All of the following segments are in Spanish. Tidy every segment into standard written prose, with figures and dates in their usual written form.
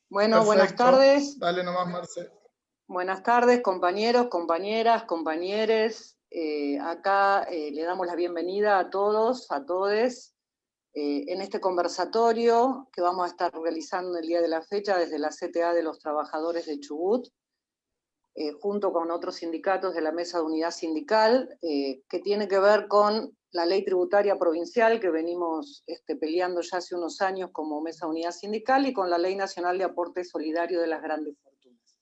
Bueno, buenas Perfecto. tardes. Dale nomás, Marce. Buenas tardes, compañeros, compañeras, compañeres. Acá le damos la bienvenida a todos, a todes, en este conversatorio que vamos a estar realizando el día de la fecha desde la CTA de los Trabajadores de Chubut, junto con otros sindicatos de la Mesa de Unidad Sindical, que tiene que ver con la ley tributaria provincial que venimos peleando ya hace unos años como Mesa de Unidad Sindical y con la Ley Nacional de Aporte Solidario de las Grandes Fortunas.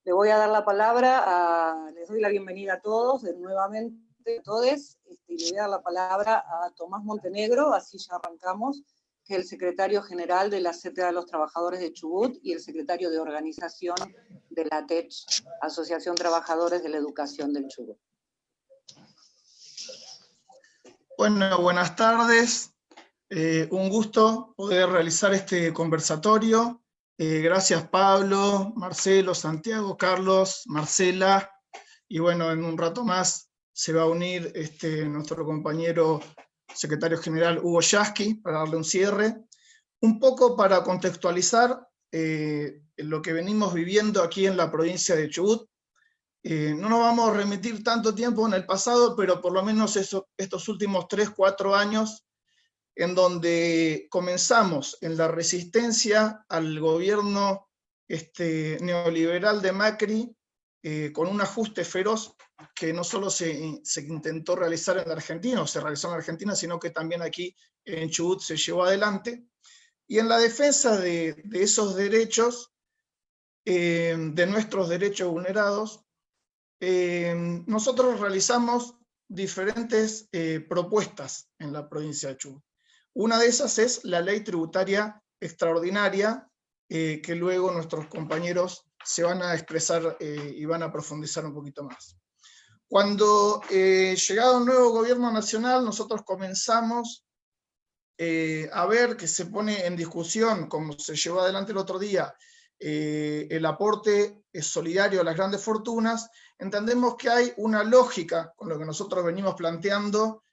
Le voy a dar la palabra, les doy la bienvenida a todos, nuevamente a todos, y le voy a dar la palabra a Tomás Montenegro, así ya arrancamos, que es el secretario general de la CTA de los Trabajadores de Chubut y el secretario de organización de la ATECH, Asociación Trabajadores de la Educación del Chubut. Bueno, buenas tardes. Un gusto poder realizar este conversatorio. Gracias Pablo, Marcelo, Santiago, Carlos, Marcela. Y bueno, en un rato más se va a unir nuestro compañero secretario general Hugo Yasky para darle un cierre. Un poco para contextualizar lo que venimos viviendo aquí en la provincia de Chubut. No nos vamos a remitir tanto tiempo en el pasado, pero por lo menos estos últimos 3, 4 años, en donde comenzamos en la resistencia al gobierno neoliberal de Macri, con un ajuste feroz que no solo se intentó realizar en la Argentina, o se realizó en la Argentina, sino que también aquí en Chubut se llevó adelante. Y en la defensa de esos derechos, de nuestros derechos vulnerados, nosotros realizamos diferentes propuestas en la provincia de Chubut. Una de esas es la ley tributaria extraordinaria, que luego nuestros compañeros se van a expresar y van a profundizar un poquito más. Cuando llegado un nuevo gobierno nacional, nosotros comenzamos a ver que se pone en discusión, como se llevó adelante el otro día, el aporte solidario a las grandes fortunas. Entendemos que hay una lógica con lo que nosotros venimos planteando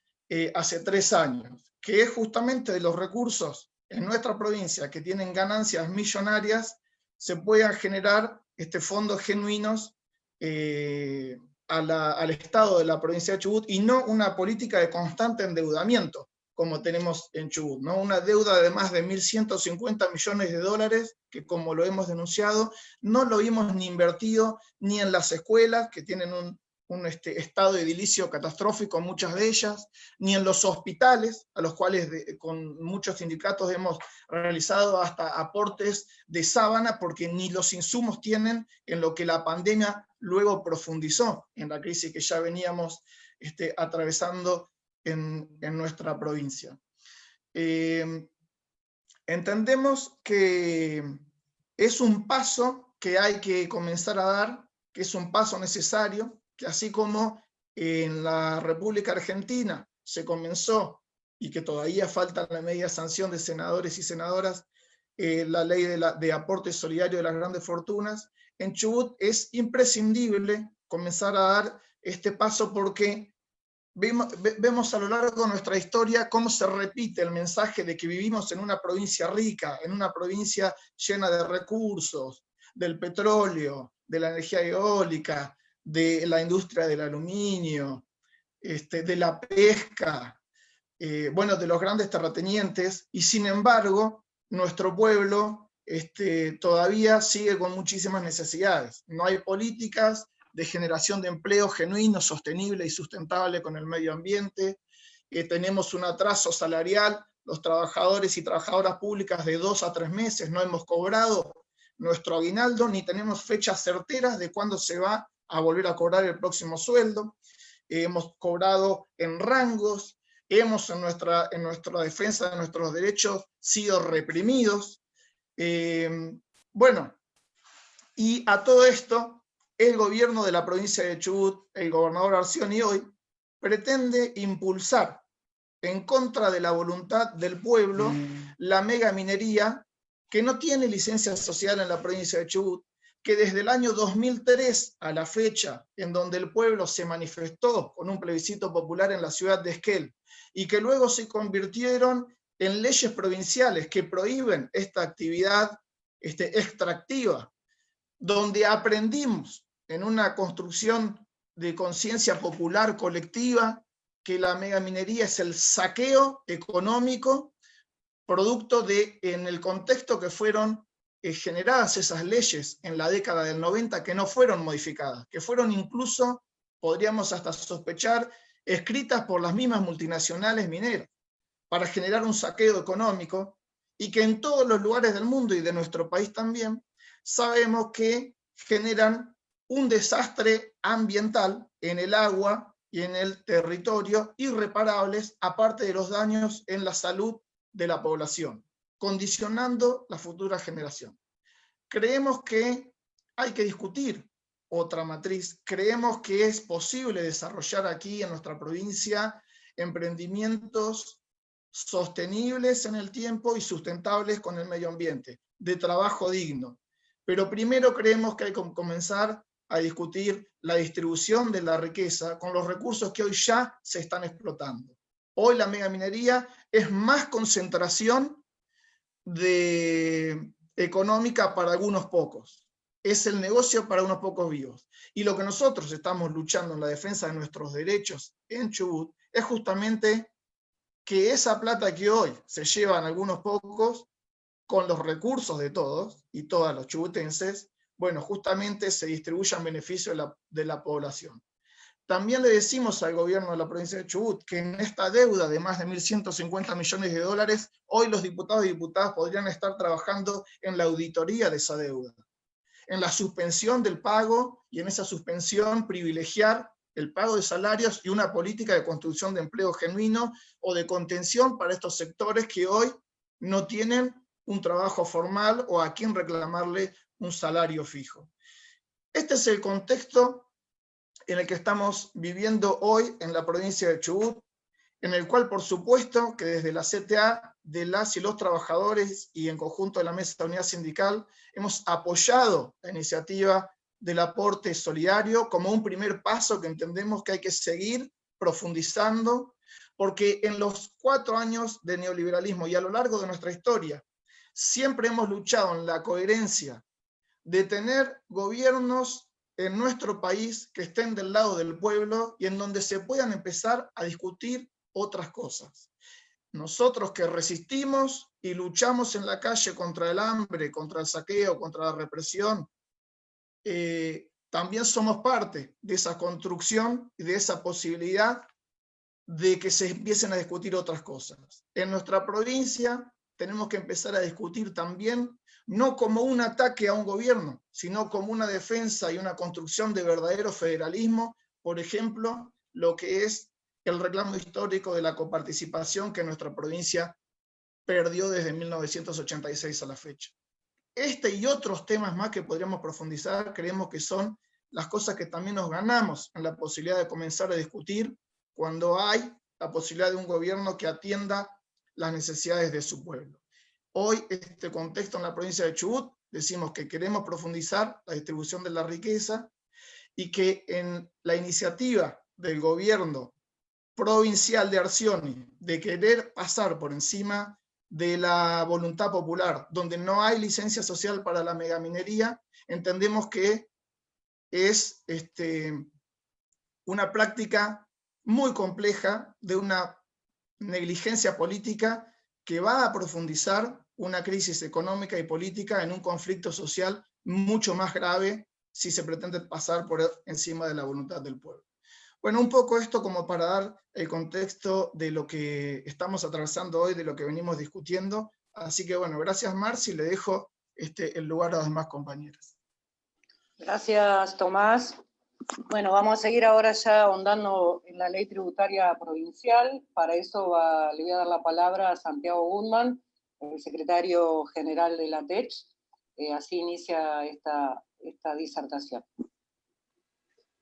hace 3 años, que es justamente de los recursos en nuestra provincia que tienen ganancias millonarias, se puedan generar fondos genuinos al Estado de la provincia de Chubut, y no una política de constante endeudamiento como tenemos en Chubut, ¿no? Una deuda de más de 1.150 millones de dólares, que como lo hemos denunciado, no lo hemos ni invertido ni en las escuelas, que tienen un estado edilicio catastrófico, muchas de ellas, ni en los hospitales, a los cuales con muchos sindicatos hemos realizado hasta aportes de sábana, porque ni los insumos tienen, en lo que la pandemia luego profundizó en la crisis que ya veníamos atravesando en nuestra provincia. Entendemos que es un paso que hay que comenzar a dar, que es un paso necesario, que así como en la República Argentina se comenzó, y que todavía falta la media sanción de senadores y senadoras, la ley de aporte solidario de las grandes fortunas, en Chubut es imprescindible comenzar a dar este paso, porque vemos a lo largo de nuestra historia cómo se repite el mensaje de que vivimos en una provincia rica, en una provincia llena de recursos, del petróleo, de la energía eólica, de la industria del aluminio, de la pesca, bueno, de los grandes terratenientes, y sin embargo, nuestro pueblo todavía sigue con muchísimas necesidades. No hay políticas de generación de empleo genuino, sostenible y sustentable con el medio ambiente. Tenemos un atraso salarial, los trabajadores y trabajadoras públicas, de 2 a 3 meses, no hemos cobrado nuestro aguinaldo, ni tenemos fechas certeras de cuándo se va a volver a cobrar el próximo sueldo. Hemos cobrado en rangos, hemos en nuestra defensa de nuestros derechos sido reprimidos. Bueno, y a todo esto, el gobierno de la provincia de Chubut, el gobernador Arcioni hoy, pretende impulsar, en contra de la voluntad del pueblo, la megaminería, que no tiene licencia social en la provincia de Chubut, que desde el año 2003 a la fecha, en donde el pueblo se manifestó con un plebiscito popular en la ciudad de Esquel, y que luego se convirtieron en leyes provinciales que prohíben esta actividad extractiva, donde aprendimos en una construcción de conciencia popular colectiva que la megaminería es el saqueo económico producto de, en el contexto que fueron generadas esas leyes en la década del 90, que no fueron modificadas, que fueron incluso, podríamos hasta sospechar, escritas por las mismas multinacionales mineras para generar un saqueo económico, y que en todos los lugares del mundo y de nuestro país también sabemos que generan un desastre ambiental en el agua y en el territorio irreparables, aparte de los daños en la salud de la población, condicionando la futura generación. Creemos que hay que discutir otra matriz, creemos que es posible desarrollar aquí en nuestra provincia emprendimientos sostenibles en el tiempo y sustentables con el medio ambiente, de trabajo digno. Pero primero creemos que hay que comenzar a discutir la distribución de la riqueza con los recursos que hoy ya se están explotando. Hoy la megaminería es más concentración económica para algunos pocos. Es el negocio para unos pocos vivos. Y lo que nosotros estamos luchando en la defensa de nuestros derechos en Chubut es justamente que esa plata que hoy se llevan algunos pocos, con los recursos de todos y todas los chubutenses, bueno, justamente se distribuya en beneficio de la población. También le decimos al gobierno de la provincia de Chubut que en esta deuda de más de 1.150 millones de dólares, hoy los diputados y diputadas podrían estar trabajando en la auditoría de esa deuda, en la suspensión del pago, y en esa suspensión privilegiar el pago de salarios y una política de construcción de empleo genuino o de contención para estos sectores que hoy no tienen un trabajo formal o a quien reclamarle un salario fijo. Este es el contexto en el que estamos viviendo hoy en la provincia de Chubut, en el cual, por supuesto, que desde la CTA, de las y los trabajadores y en conjunto de la Mesa de Unidad Sindical, hemos apoyado la iniciativa del aporte solidario como un primer paso que entendemos que hay que seguir profundizando, porque en los 4 años de neoliberalismo y a lo largo de nuestra historia, siempre hemos luchado en la coherencia de tener gobiernos en nuestro país que estén del lado del pueblo y en donde se puedan empezar a discutir otras cosas. Nosotros que resistimos y luchamos en la calle contra el hambre, contra el saqueo, contra la represión, también somos parte de esa construcción y de esa posibilidad de que se empiecen a discutir otras cosas. En nuestra provincia tenemos que empezar a discutir también, no como un ataque a un gobierno, sino como una defensa y una construcción de verdadero federalismo, por ejemplo, lo que es el reclamo histórico de la coparticipación que nuestra provincia perdió desde 1986 a la fecha. Este y otros temas más que podríamos profundizar, creemos que son las cosas que también nos ganamos en la posibilidad de comenzar a discutir cuando hay la posibilidad de un gobierno que atienda las necesidades de su pueblo. Hoy, este contexto en la provincia de Chubut, decimos que queremos profundizar la distribución de la riqueza y que en la iniciativa del gobierno provincial de Arcioni de querer pasar por encima de la voluntad popular, donde no hay licencia social para la megaminería, entendemos que es una práctica muy compleja de una negligencia política que va a profundizar una crisis económica y política en un conflicto social mucho más grave si se pretende pasar por encima de la voluntad del pueblo. Bueno, un poco esto como para dar el contexto de lo que estamos atravesando hoy, de lo que venimos discutiendo. Así que bueno, gracias Marci, le dejo el lugar a las demás compañeras. Gracias Tomás. Bueno, vamos a seguir ahora ya ahondando en la ley tributaria provincial. Para eso le voy a dar la palabra a Santiago Gutman, el secretario general de la TECH. Así inicia esta disertación.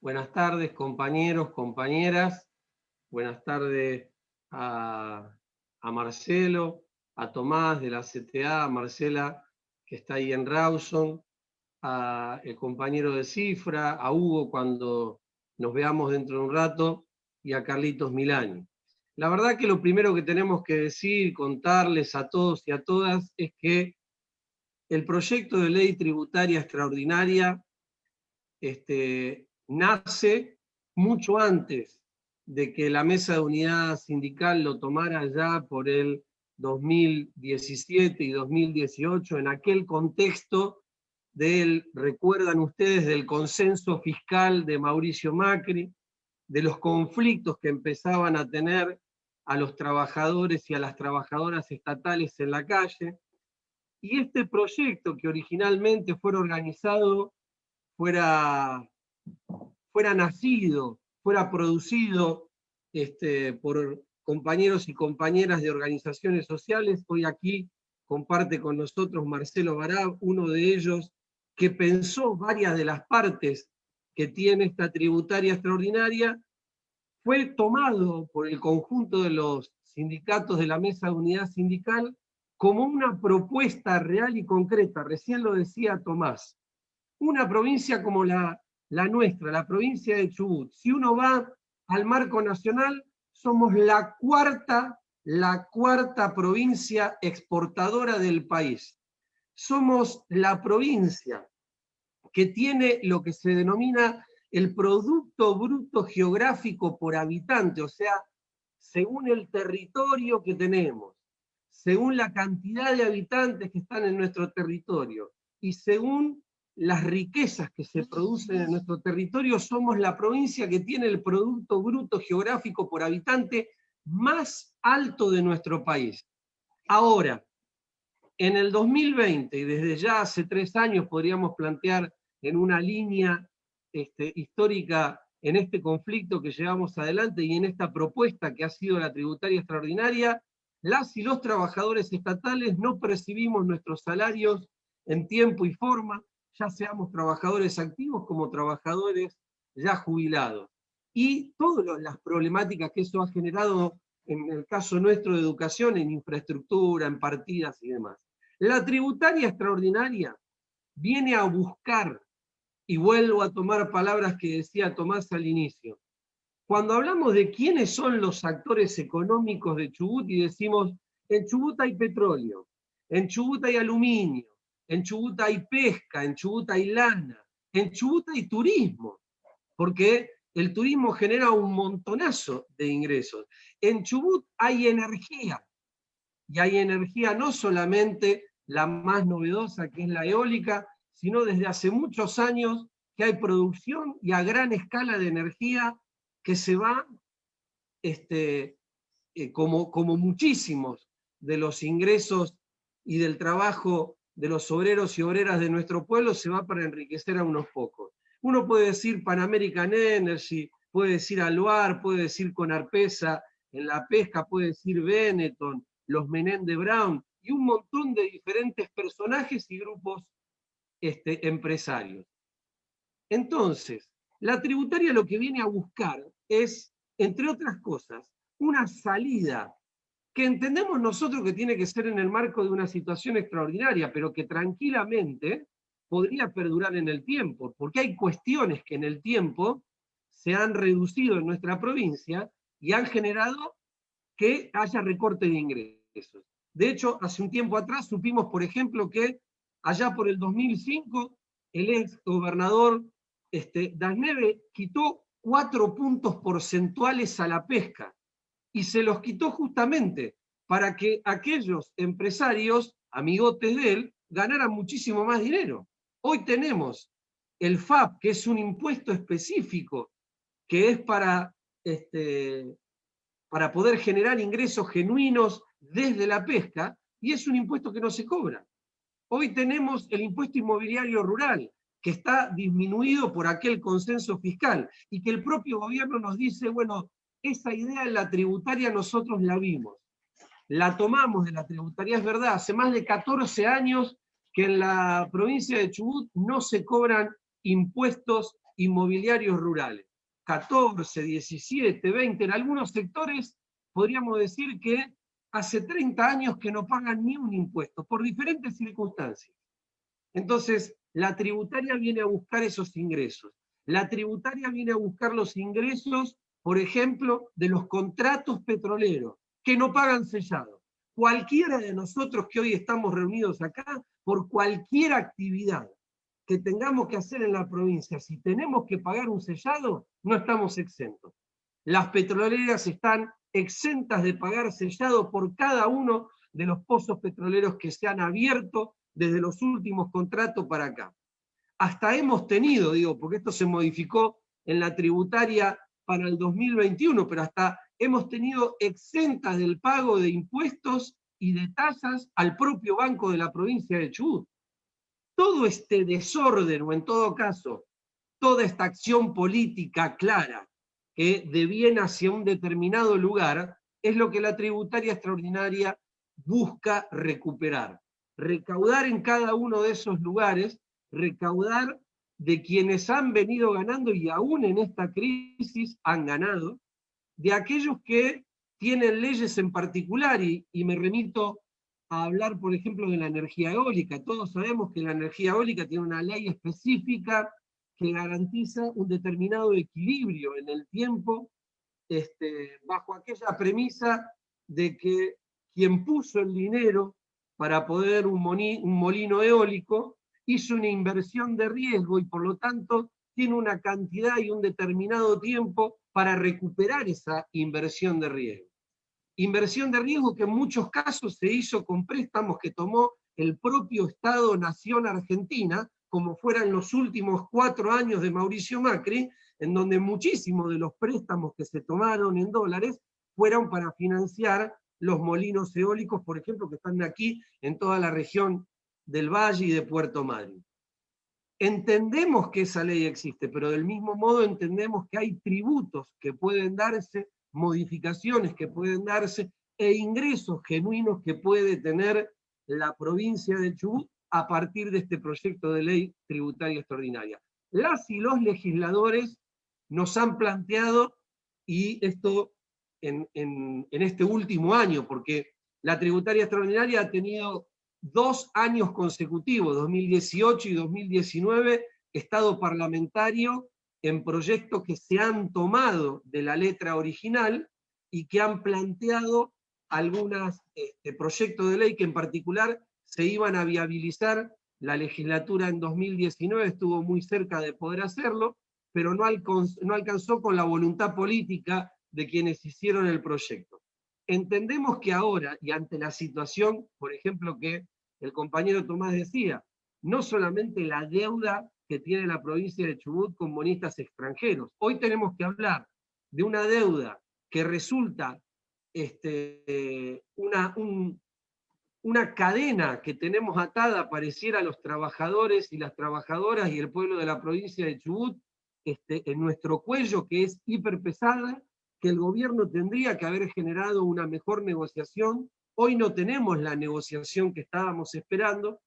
Buenas tardes, compañeros, compañeras. Buenas tardes a Marcelo, a Tomás de la CTA, a Marcela, que está ahí en Rawson, a el compañero de Cifra, a Hugo cuando nos veamos dentro de un rato, y a Carlitos Milani. La verdad que lo primero que tenemos que decir, contarles a todos y a todas, es que el proyecto de ley tributaria extraordinaria nace mucho antes de que la Mesa de Unidad Sindical lo tomara ya por el 2017 y 2018, en aquel contexto recuerdan ustedes, del consenso fiscal de Mauricio Macri, de los conflictos que empezaban a tener a los trabajadores y a las trabajadoras estatales en la calle, y este proyecto que originalmente fuera organizado, fuera nacido, fuera producido por compañeros y compañeras de organizaciones sociales. Hoy aquí comparte con nosotros Marcelo Barab, uno de ellos, que pensó varias de las partes que tiene esta tributaria extraordinaria. Fue tomado por el conjunto de los sindicatos de la Mesa de Unidad Sindical como una propuesta real y concreta. Recién lo decía Tomás. Una provincia como la nuestra, la provincia de Chubut, si uno va al marco nacional, somos la cuarta provincia exportadora del país. Somos la provincia que tiene lo que se denomina el Producto Bruto Geográfico por habitante, o sea, según el territorio que tenemos, según la cantidad de habitantes que están en nuestro territorio y según las riquezas que se producen en nuestro territorio, somos la provincia que tiene el Producto Bruto Geográfico por habitante más alto de nuestro país. Ahora, en el 2020, y desde ya hace 3 años podríamos plantear en una línea histórica en este conflicto que llevamos adelante y en esta propuesta que ha sido la tributaria extraordinaria, las y los trabajadores estatales no percibimos nuestros salarios en tiempo y forma, ya seamos trabajadores activos como trabajadores ya jubilados. Y todas las problemáticas que eso ha generado en el caso nuestro de educación, en infraestructura, en partidas y demás. La tributaria extraordinaria viene a buscar, y vuelvo a tomar palabras que decía Tomás al inicio, cuando hablamos de quiénes son los actores económicos de Chubut y decimos, en Chubut hay petróleo, en Chubut hay aluminio, en Chubut hay pesca, en Chubut hay lana, en Chubut hay turismo, porque el turismo genera un montonazo de ingresos. En Chubut hay energía, y hay energía no solamente la más novedosa, que es la eólica, sino desde hace muchos años que hay producción y a gran escala de energía que se va, como muchísimos de los ingresos y del trabajo de los obreros y obreras de nuestro pueblo, se va para enriquecer a unos pocos. Uno puede decir Pan American Energy, puede decir Aluar, puede decir Conarpesa, en la pesca puede decir Benetton, los Menéndez Brown, y un montón de diferentes personajes y grupos empresarios. Entonces, la tributaria lo que viene a buscar es, entre otras cosas, una salida que entendemos nosotros que tiene que ser en el marco de una situación extraordinaria, pero que tranquilamente podría perdurar en el tiempo, porque hay cuestiones que en el tiempo se han reducido en nuestra provincia y han generado que haya recorte de ingresos. De hecho, hace un tiempo atrás supimos, por ejemplo, que allá por el 2005, el ex gobernador Dasneve quitó 4 puntos porcentuales a la pesca, y se los quitó justamente para que aquellos empresarios, amigotes de él, ganaran muchísimo más dinero. Hoy tenemos el FAP, que es un impuesto específico, que es para poder generar ingresos genuinos desde la pesca, y es un impuesto que no se cobra. Hoy tenemos el impuesto inmobiliario rural, que está disminuido por aquel consenso fiscal, y que el propio gobierno nos dice, bueno, esa idea en la tributaria nosotros la vimos, la tomamos de la tributaria, es verdad, hace más de 14 años que en la provincia de Chubut no se cobran impuestos inmobiliarios rurales. 14, 17, 20, en algunos sectores podríamos decir que hace 30 años que no pagan ni un impuesto, por diferentes circunstancias. Entonces, la tributaria viene a buscar esos ingresos. La tributaria viene a buscar los ingresos, por ejemplo, de los contratos petroleros, que no pagan sellado. Cualquiera de nosotros que hoy estamos reunidos acá por cualquier actividad que tengamos que hacer en la provincia, si tenemos que pagar un sellado, no estamos exentos. Las petroleras están exentas de pagar sellado por cada uno de los pozos petroleros que se han abierto desde los últimos contratos para acá. Hasta hemos tenido, digo, porque esto se modificó en la tributaria para el 2021, pero hasta hemos tenido exentas del pago de impuestos y de tasas al propio Banco de la provincia de Chubut. Todo este desorden, o en todo caso, toda esta acción política clara que deviene hacia un determinado lugar, es lo que la tributaria extraordinaria busca recuperar. Recaudar en cada uno de esos lugares, recaudar de quienes han venido ganando y aún en esta crisis han ganado, de aquellos que tienen leyes en particular, y me remito a hablar, por ejemplo, de la energía eólica. Todos sabemos que la energía eólica tiene una ley específica que garantiza un determinado equilibrio en el tiempo, bajo aquella premisa de que quien puso el dinero para poder un molino eólico hizo una inversión de riesgo y por lo tanto tiene una cantidad y un determinado tiempo para recuperar esa inversión de riesgo. Inversión de riesgo que en muchos casos se hizo con préstamos que tomó el propio Estado-Nación Argentina, como fueran los últimos 4 años de Mauricio Macri, en donde muchísimos de los préstamos que se tomaron en dólares fueron para financiar los molinos eólicos, por ejemplo, que están aquí en toda la región del Valle y de Puerto Madryn. Entendemos que esa ley existe, pero del mismo modo entendemos que hay tributos que pueden darse, modificaciones que pueden darse, e ingresos genuinos que puede tener la provincia de Chubut a partir de este proyecto de ley tributaria extraordinaria. Las y los legisladores nos han planteado, y esto en este último año, porque la tributaria extraordinaria ha tenido 2 años consecutivos, 2018 y 2019, estado parlamentario en proyectos que se han tomado de la letra original y que han planteado algunos proyectos de ley que en particular se iban a viabilizar. La legislatura en 2019 estuvo muy cerca de poder hacerlo, pero no alcanzó con la voluntad política de quienes hicieron el proyecto. Entendemos que ahora, y ante la situación, por ejemplo, que el compañero Tomás decía, no solamente la deuda que tiene la provincia de Chubut con bonistas extranjeros, hoy tenemos que hablar de una deuda que resulta una cadena que tenemos atada, pareciera, a los trabajadores y las trabajadoras y el pueblo de la provincia de Chubut, en nuestro cuello, que es hiperpesada, que el gobierno tendría que haber generado una mejor negociación. Hoy no tenemos la negociación que estábamos esperando,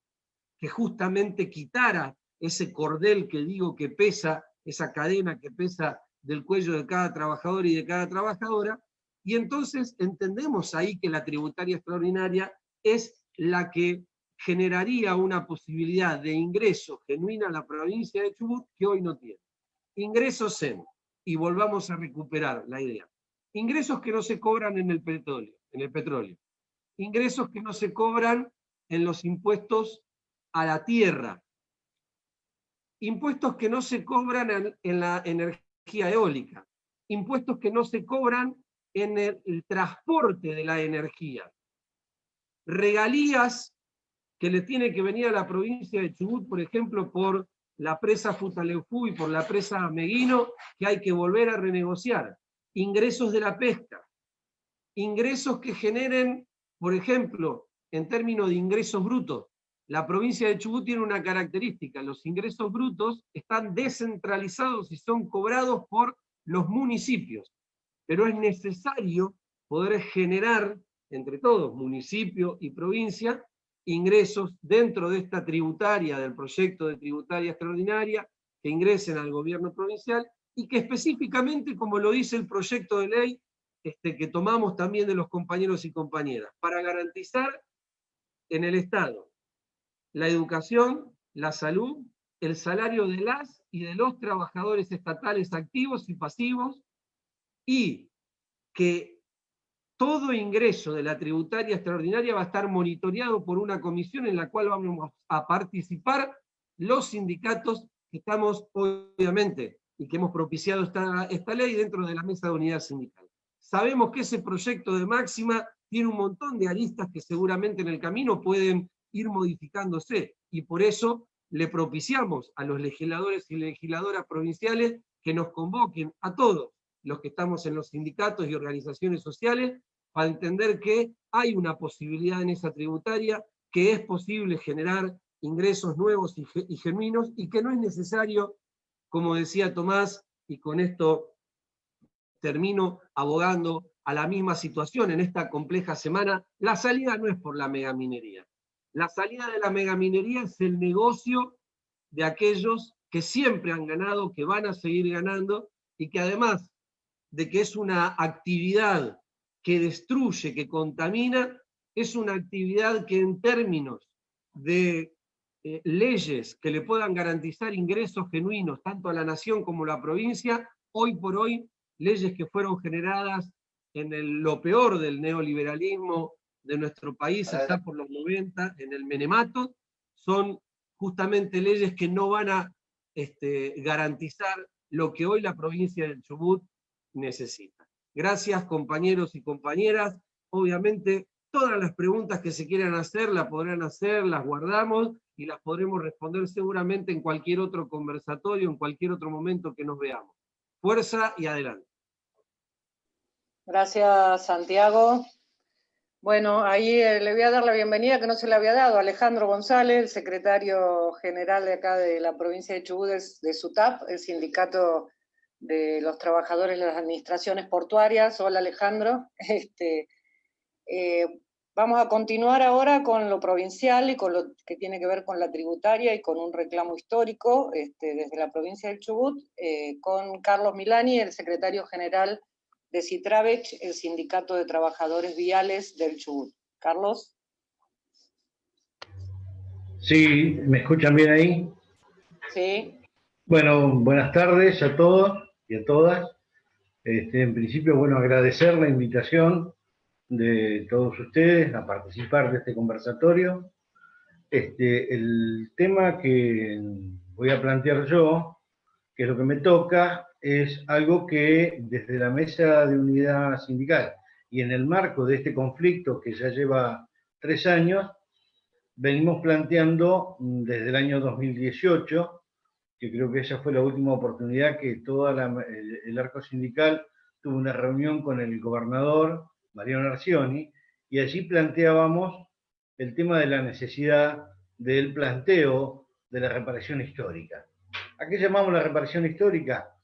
que justamente quitara ese cordel que digo que pesa, esa cadena que pesa del cuello de cada trabajador y de cada trabajadora, y entonces entendemos ahí que la tributaria extraordinaria es la que generaría una posibilidad de ingreso genuina a la provincia de Chubut que hoy no tiene. Ingresos y volvamos a recuperar la idea, ingresos que no se cobran en el petróleo, ingresos que no se cobran en los impuestos a la tierra, impuestos que no se cobran en la energía eólica, impuestos que no se cobran en el transporte de la energía, regalías que le tiene que venir a la provincia de Chubut, por ejemplo, por la presa Futaleufú y por la presa Meguino, que hay que volver a renegociar, ingresos de la pesca, ingresos que generen, por ejemplo, en términos de ingresos brutos. La provincia de Chubut tiene una característica: los ingresos brutos están descentralizados y son cobrados por los municipios, pero es necesario poder generar, entre todos, municipio y provincia, ingresos dentro de esta tributaria, del proyecto de tributaria extraordinaria, que ingresen al gobierno provincial, y que específicamente, como lo dice el proyecto de ley, que tomamos también de los compañeros y compañeras, para garantizar en el Estado la educación, la salud, el salario de las y de los trabajadores estatales activos y pasivos, y que todo ingreso de la tributaria extraordinaria va a estar monitoreado por una comisión en la cual vamos a participar los sindicatos que estamos, obviamente, y que hemos propiciado esta ley dentro de la mesa de unidad sindical. Sabemos que ese proyecto de máxima tiene un montón de aristas que seguramente en el camino pueden ir modificándose, y por eso le propiciamos a los legisladores y legisladoras provinciales que nos convoquen a todos los que estamos en los sindicatos y organizaciones sociales para entender que hay una posibilidad en esa tributaria, que es posible generar ingresos nuevos y genuinos, y que no es necesario, como decía Tomás, y con esto termino abogando a la misma situación en esta compleja semana, la salida no es por la megaminería. La salida de la megaminería es el negocio de aquellos que siempre han ganado, que van a seguir ganando, y que además de que es una actividad que destruye, que contamina, es una actividad que en términos de leyes que le puedan garantizar ingresos genuinos tanto a la nación como a la provincia, hoy por hoy, leyes que fueron generadas en lo peor del neoliberalismo de nuestro país, allá por los 90, en el menemato, son justamente leyes que no van a garantizar lo que hoy la provincia del Chubut necesita. Gracias, compañeros y compañeras. Obviamente, todas las preguntas que se quieran hacer, las podrán hacer, las guardamos y las podremos responder seguramente en cualquier otro conversatorio, en cualquier otro momento que nos veamos. Fuerza y adelante. Gracias, Santiago. Bueno, ahí le voy a dar la bienvenida que no se le había dado a Alejandro González, el secretario general de acá de la provincia de Chubut, de SUTAP, el Sindicato de los Trabajadores de las Administraciones Portuarias. Hola, Alejandro. Vamos a continuar ahora con lo provincial y con lo que tiene que ver con la tributaria y con un reclamo histórico desde la provincia del Chubut, con Carlos Milani, el secretario general de Citravech, el Sindicato de Trabajadores Viales del Chubut. Carlos. Sí, ¿me escuchan bien ahí? Sí. Bueno, buenas tardes a todos y a todas. En principio, bueno, agradecer la invitación de todos ustedes a participar de este conversatorio. El tema que voy a plantear yo, que es lo que me toca, es algo que desde la mesa de unidad sindical y en el marco de este conflicto que ya lleva 3 años, venimos planteando desde el año 2018, que creo que esa fue la última oportunidad que todo el arco sindical tuvo una reunión con el gobernador, Mariano Arcioni, y allí planteábamos el tema de la necesidad del planteo de la reparación histórica. ¿A qué llamamos la reparación histórica?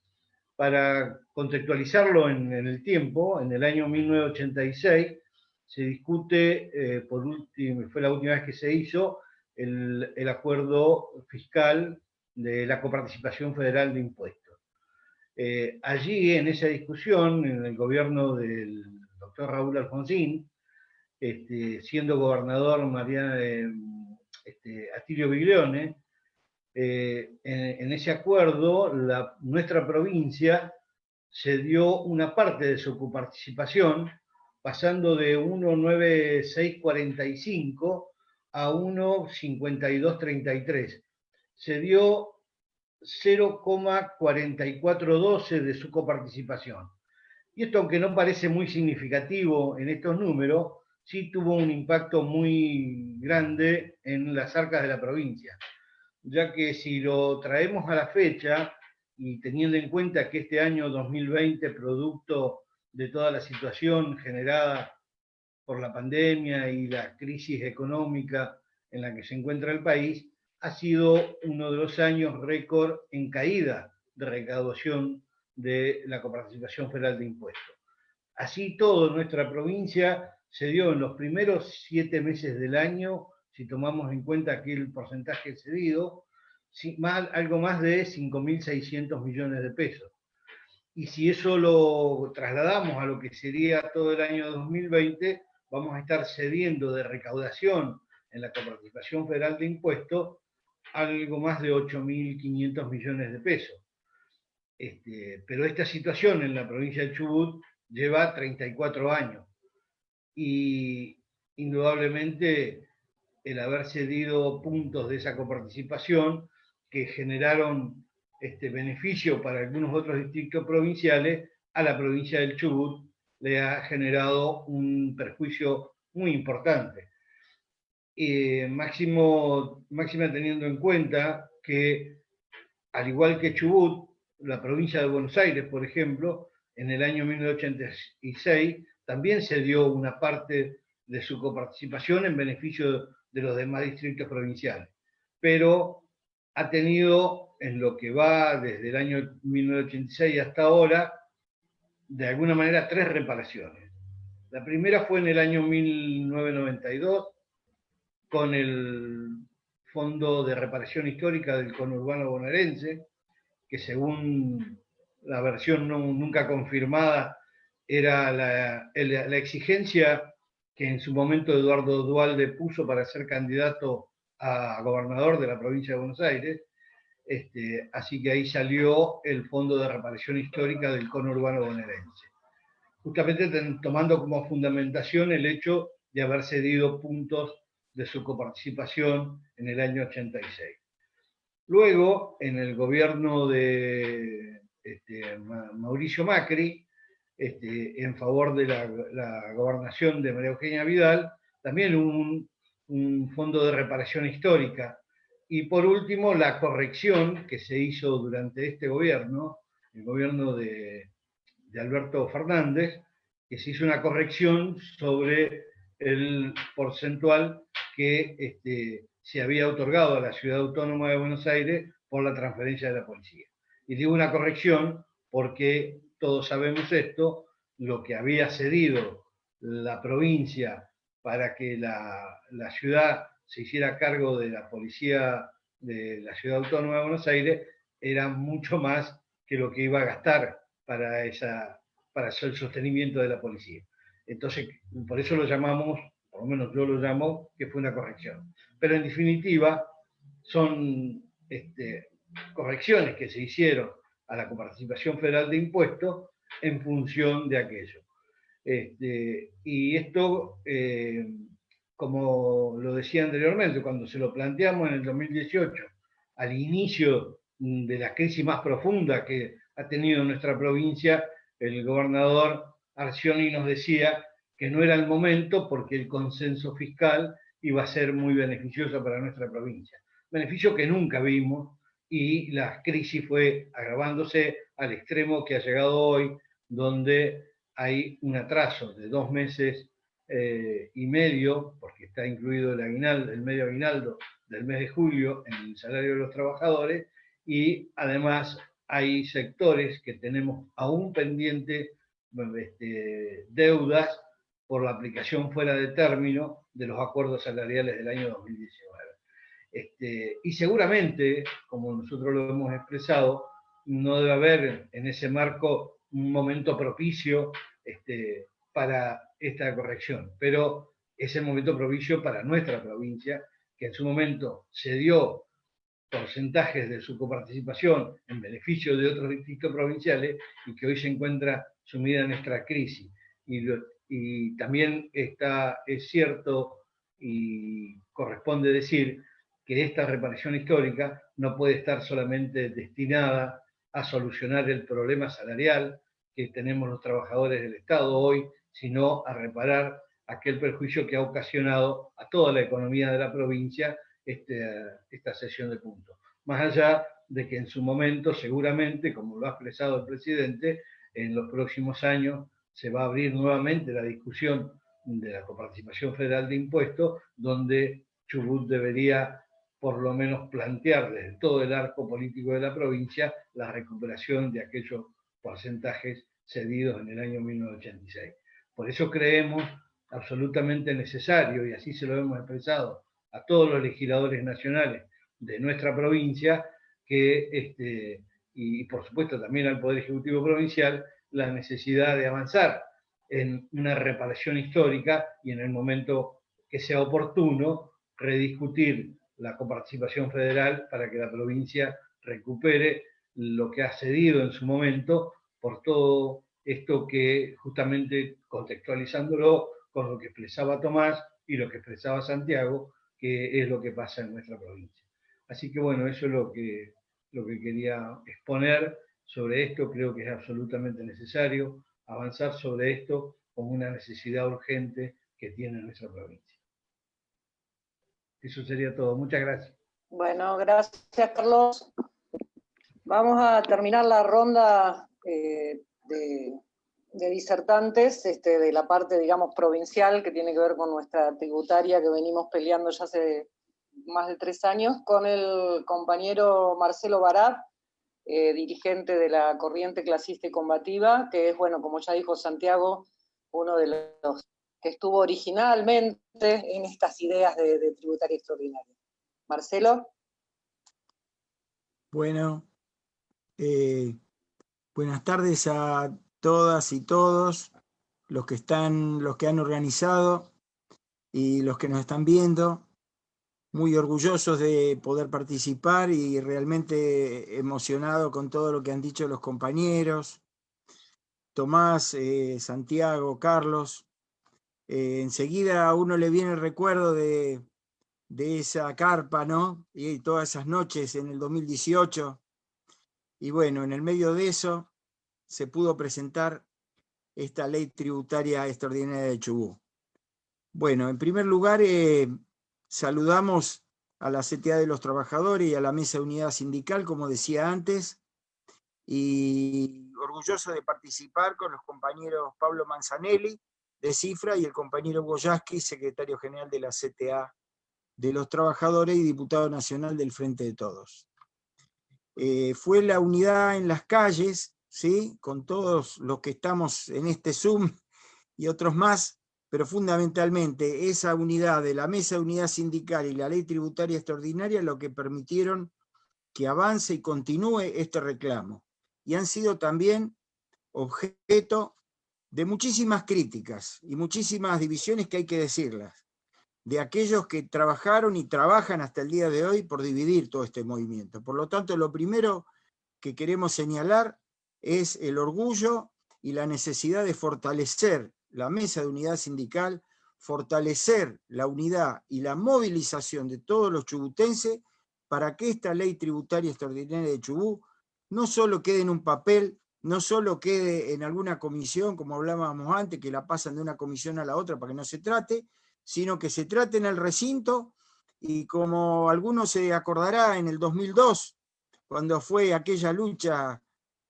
Para contextualizarlo en el tiempo, en el año 1986 se discute, fue la última vez que se hizo, el acuerdo fiscal de la coparticipación federal de impuestos. Allí, en esa discusión, en el gobierno del doctor Raúl Alfonsín, siendo gobernador Atilio Biglione, en ese acuerdo, nuestra provincia cedió una parte de su coparticipación, pasando de 1.9645 a 1.5233. Se dio 0,4412 de su coparticipación. Y esto, aunque no parece muy significativo en estos números, sí tuvo un impacto muy grande en las arcas de la provincia, ya que si lo traemos a la fecha, y teniendo en cuenta que este año 2020, producto de toda la situación generada por la pandemia y la crisis económica en la que se encuentra el país, ha sido uno de los años récord en caída de recaudación de la coparticipación federal de impuestos. Así todo, nuestra provincia se dio en los primeros 7 meses del año, si tomamos en cuenta aquel porcentaje cedido, algo más de 5.600 millones de pesos. Y si eso lo trasladamos a lo que sería todo el año 2020, vamos a estar cediendo de recaudación en la coparticipación federal de impuestos algo más de 8.500 millones de pesos. Pero esta situación en la provincia de Chubut lleva 34 años. y indudablemente el haber cedido puntos de esa coparticipación que generaron beneficio para algunos otros distritos provinciales, a la provincia del Chubut le ha generado un perjuicio muy importante. Máxima teniendo en cuenta que, al igual que Chubut, la provincia de Buenos Aires, por ejemplo, en el año 1986 también se dio una parte de su coparticipación en beneficio de los demás distritos provinciales, pero ha tenido, en lo que va desde el año 1986 hasta ahora, de alguna manera 3 reparaciones. La primera fue en el año 1992, con el Fondo de Reparación Histórica del Conurbano Bonaerense, que según la versión nunca confirmada era la exigencia que en su momento Eduardo Duhalde puso para ser candidato a gobernador de la provincia de Buenos Aires. Así que ahí salió el Fondo de Reparación Histórica del Conurbano Bonaerense, justamente tomando como fundamentación el hecho de haber cedido puntos de su coparticipación en el año 86. Luego, en el gobierno de Mauricio Macri, en favor de la gobernación de María Eugenia Vidal, también un fondo de reparación histórica. Y por último, la corrección que se hizo durante este gobierno, el gobierno de Alberto Fernández, que se hizo una corrección sobre el porcentual que se había otorgado a la Ciudad Autónoma de Buenos Aires por la transferencia de la policía. Y digo una corrección porque todos sabemos esto, lo que había cedido la provincia para que la ciudad se hiciera cargo de la policía de la Ciudad Autónoma de Buenos Aires era mucho más que lo que iba a gastar para el sostenimiento de la policía. Entonces, por eso lo llamamos, por lo menos yo lo llamo, que fue una corrección. Pero en definitiva, son correcciones que se hicieron a la coparticipación federal de impuestos en función de aquello. Y esto, como lo decía anteriormente, cuando se lo planteamos en el 2018, al inicio de la crisis más profunda que ha tenido nuestra provincia, el gobernador Arcioni nos decía que no era el momento porque el consenso fiscal iba a ser muy beneficioso para nuestra provincia. Beneficio que nunca vimos, y la crisis fue agravándose al extremo que ha llegado hoy, donde hay un atraso de 2 meses y medio, porque está incluido el medio aguinaldo del mes de julio en el salario de los trabajadores, y además hay sectores que tenemos aún pendientes deudas por la aplicación fuera de término de los acuerdos salariales del año 2019. Y seguramente, como nosotros lo hemos expresado, no debe haber en ese marco un momento propicio para esta corrección, pero es el momento propicio para nuestra provincia, que en su momento cedió porcentajes de su coparticipación en beneficio de otros distritos provinciales y que hoy se encuentra sumida en esta crisis. Y también es cierto y corresponde decir que esta reparación histórica no puede estar solamente destinada a solucionar el problema salarial que tenemos los trabajadores del Estado hoy, sino a reparar aquel perjuicio que ha ocasionado a toda la economía de la provincia esta cesión de puntos. Más allá de que en su momento, seguramente, como lo ha expresado el presidente, en los próximos años se va a abrir nuevamente la discusión de la coparticipación federal de impuestos, donde Chubut debería por lo menos plantear desde todo el arco político de la provincia la recuperación de aquellos porcentajes cedidos en el año 1986. Por eso creemos absolutamente necesario, y así se lo hemos expresado a todos los legisladores nacionales de nuestra provincia, y por supuesto también al Poder Ejecutivo Provincial, la necesidad de avanzar en una reparación histórica y en el momento que sea oportuno rediscutir la coparticipación federal para que la provincia recupere lo que ha cedido en su momento por todo esto que, justamente contextualizándolo, con lo que expresaba Tomás y lo que expresaba Santiago, que es lo que pasa en nuestra provincia. Así que bueno, eso es lo que quería exponer sobre esto. Creo que es absolutamente necesario avanzar sobre esto como una necesidad urgente que tiene nuestra provincia. Eso sería todo. Muchas gracias. Bueno, gracias, Carlos. Vamos a terminar la ronda de disertantes de la parte, digamos, provincial, que tiene que ver con nuestra tributaria que venimos peleando ya hace más de 3 años, con el compañero Marcelo Barat, dirigente de la Corriente Clasista y Combativa, que es, bueno, como ya dijo Santiago, uno de los que estuvo originalmente en estas ideas de tributaria extraordinaria. Marcelo. Bueno, buenas tardes a todas y todos los que han organizado y los que nos están viendo. Muy orgullosos de poder participar y realmente emocionado con todo lo que han dicho los compañeros. Tomás, Santiago, Carlos. Enseguida a uno le viene el recuerdo de esa carpa, ¿no? Y todas esas noches en el 2018. Y bueno, en el medio de eso se pudo presentar esta ley tributaria extraordinaria de Chubut. Bueno, en primer lugar, saludamos a la CTA de los Trabajadores y a la Mesa de Unidad Sindical, como decía antes, y orgulloso de participar con los compañeros Pablo Manzanelli, de Cifra, y el compañero Boyaski, secretario general de la CTA de los Trabajadores y diputado nacional del Frente de Todos. Fue la unidad en las calles, ¿sí? Con todos los que estamos en este Zoom y otros más, pero fundamentalmente esa unidad de la Mesa de Unidad Sindical y la Ley Tributaria Extraordinaria lo que permitieron que avance y continúe este reclamo. Y han sido también objeto de muchísimas críticas y muchísimas divisiones, que hay que decirlas, de aquellos que trabajaron y trabajan hasta el día de hoy por dividir todo este movimiento. Por lo tanto, lo primero que queremos señalar es el orgullo y la necesidad de fortalecer la Mesa de Unidad Sindical, fortalecer la unidad y la movilización de todos los chubutenses para que esta ley tributaria extraordinaria de Chubut no solo quede en un papel, no solo quede en alguna comisión, como hablábamos antes, que la pasan de una comisión a la otra para que no se trate, sino que se trate en el recinto, y como algunos se acordará, en el 2002, cuando fue aquella lucha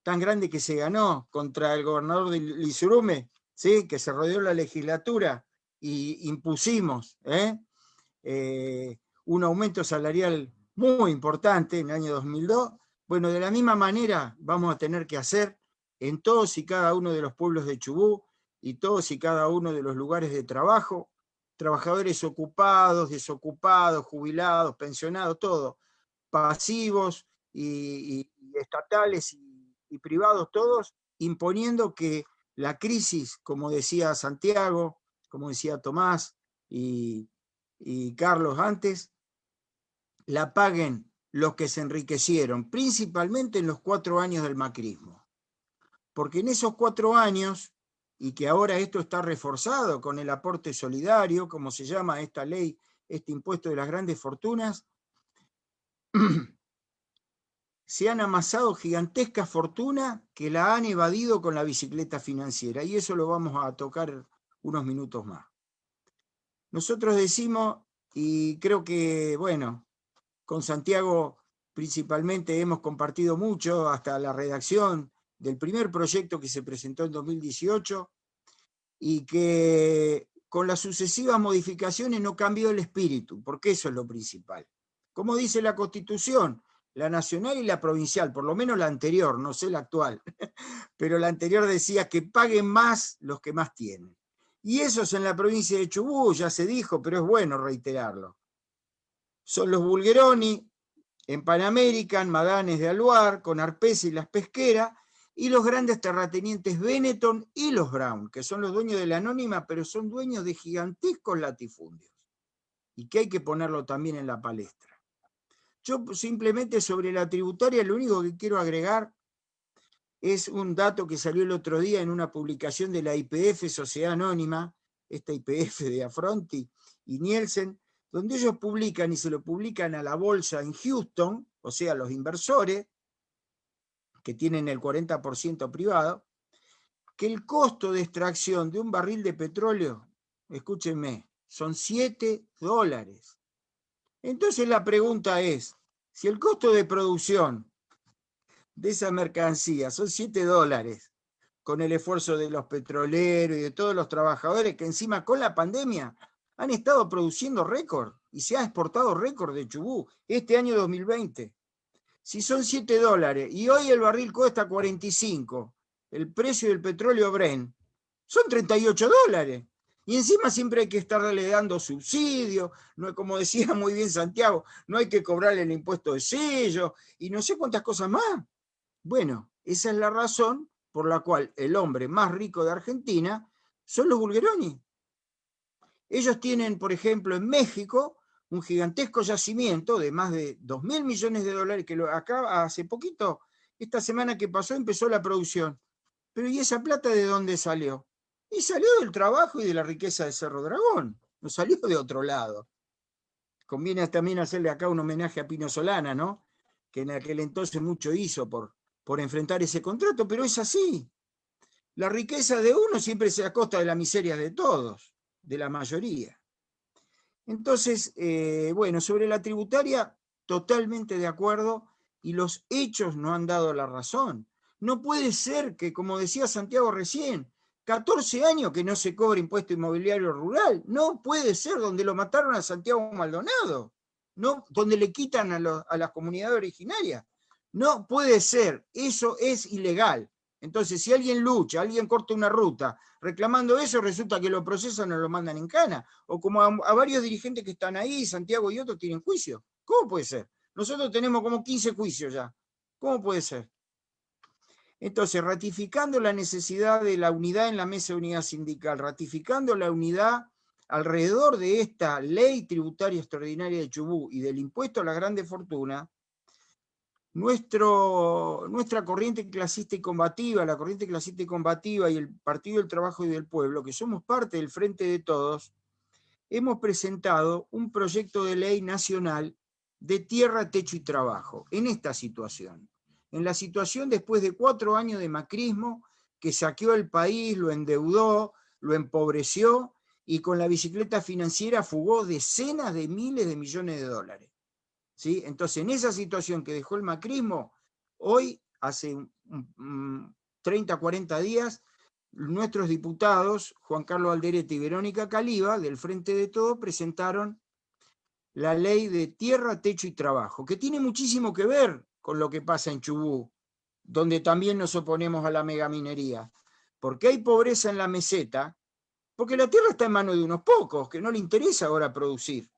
tan grande que se ganó contra el gobernador de Lizurume, ¿sí? Que se rodeó la legislatura y impusimos un aumento salarial muy importante en el año 2002. Bueno, de la misma manera vamos a tener que hacer en todos y cada uno de los pueblos de Chubut y todos y cada uno de los lugares de trabajo, trabajadores ocupados, desocupados, jubilados, pensionados, todo, pasivos y estatales y privados, todos, imponiendo que la crisis, como decía Santiago, como decía Tomás y Carlos antes, la paguen los que se enriquecieron, principalmente en los 4 años del macrismo. Porque en esos 4 años, y que ahora esto está reforzado con el aporte solidario, como se llama esta ley, este impuesto de las grandes fortunas, se han amasado gigantescas fortunas que la han evadido con la bicicleta financiera, y eso lo vamos a tocar unos minutos más. Nosotros decimos, y creo que, bueno, con Santiago principalmente hemos compartido mucho, hasta la redacción del primer proyecto que se presentó en 2018, y que con las sucesivas modificaciones no cambió el espíritu, porque eso es lo principal. Como dice la Constitución, la nacional y la provincial, por lo menos la anterior, no sé la actual, pero la anterior decía que paguen más los que más tienen. Y eso es en la provincia de Chubut, ya se dijo, pero es bueno reiterarlo. Son los Bulgeroni, en Pan American, Maganes de Aluar, con Arpesa y Las Pesqueras, y los grandes terratenientes Benetton y los Brown, que son los dueños de la Anónima, pero son dueños de gigantescos latifundios, y que hay que ponerlo también en la palestra. Yo simplemente sobre la tributaria lo único que quiero agregar es un dato que salió el otro día en una publicación de la YPF, Sociedad Anónima, esta YPF de Affronti y Nielsen, donde ellos publican y se lo publican a la bolsa en Houston, o sea, los inversores, que tienen el 40% privado, que el costo de extracción de un barril de petróleo, escúchenme, son $7. Entonces la pregunta es, si el costo de producción de esa mercancía son $7, con el esfuerzo de los petroleros y de todos los trabajadores que encima con la pandemia han estado produciendo récord y se ha exportado récord de Chubut este año 2020. Si son $7 y hoy el barril cuesta 45, el precio del petróleo Brent son $38. Y encima siempre hay que estarle dando subsidio, no, como decía muy bien Santiago, no hay que cobrarle el impuesto de sello y no sé cuántas cosas más. Bueno, esa es la razón por la cual el hombre más rico de Argentina son los Bulgeroni. Ellos tienen, por ejemplo, en México, un gigantesco yacimiento de más de $2.000 millones, que acá hace poquito, esta semana que pasó, empezó la producción. Pero ¿y esa plata de dónde salió? Y salió del trabajo y de la riqueza de Cerro Dragón, no salió de otro lado. Conviene también hacerle acá un homenaje a Pino Solana, ¿no? Que en aquel entonces mucho hizo por enfrentar ese contrato, pero es así. La riqueza de uno siempre se acosta de la miseria de todos, de la mayoría. Entonces, bueno, sobre la tributaria, totalmente de acuerdo, y los hechos no han dado la razón. No puede ser que, como decía Santiago recién, 14 años que no se cobra impuesto inmobiliario rural. No puede ser, donde lo mataron a Santiago Maldonado, no, donde le quitan a las comunidades originarias. No puede ser, eso es ilegal. Entonces, si alguien lucha, alguien corta una ruta reclamando eso, resulta que lo procesan o lo mandan en cana. O como a varios dirigentes que están ahí, Santiago y otros, tienen juicio. ¿Cómo puede ser? Nosotros tenemos como 15 juicios ya. ¿Cómo puede ser? Entonces, ratificando la necesidad de la unidad en la mesa de unidad sindical, ratificando la unidad alrededor de esta ley tributaria extraordinaria de Chubut y del impuesto a la grande fortuna, nuestra corriente clasista y combativa, la corriente clasista y combativa y el Partido del Trabajo y del Pueblo, que somos parte del Frente de Todos, hemos presentado un proyecto de ley nacional de tierra, techo y trabajo en esta situación. En la situación después de 4 años de macrismo, que saqueó el país, lo endeudó, lo empobreció y con la bicicleta financiera fugó decenas de miles de millones de dólares. ¿Sí? Entonces, en esa situación que dejó el macrismo, hoy, hace 30, 40 días, nuestros diputados, Juan Carlos Alderete y Verónica Caliba, del Frente de Todos, presentaron la ley de tierra, techo y trabajo, que tiene muchísimo que ver con lo que pasa en Chubut, donde también nos oponemos a la megaminería, porque hay pobreza en la meseta, porque la tierra está en manos de unos pocos, que no le interesa ahora producir.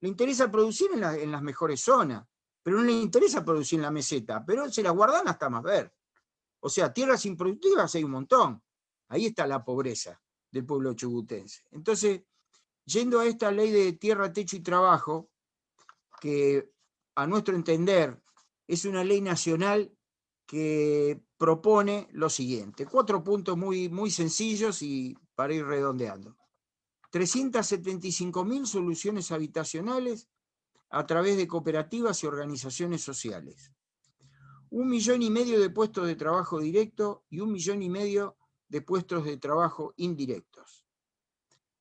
Le interesa producir en las mejores zonas, pero no le interesa producir en la meseta, pero se las guardan hasta más ver. O sea, tierras improductivas hay un montón. Ahí está la pobreza del pueblo chubutense. Entonces, yendo a esta ley de tierra, techo y trabajo, que a nuestro entender es una ley nacional que propone lo siguiente. 4 puntos muy, muy sencillos y para ir redondeando. 375.000 soluciones habitacionales a través de cooperativas y organizaciones sociales. 1,5 millones de puestos de trabajo directo y 1,5 millones de puestos de trabajo indirectos.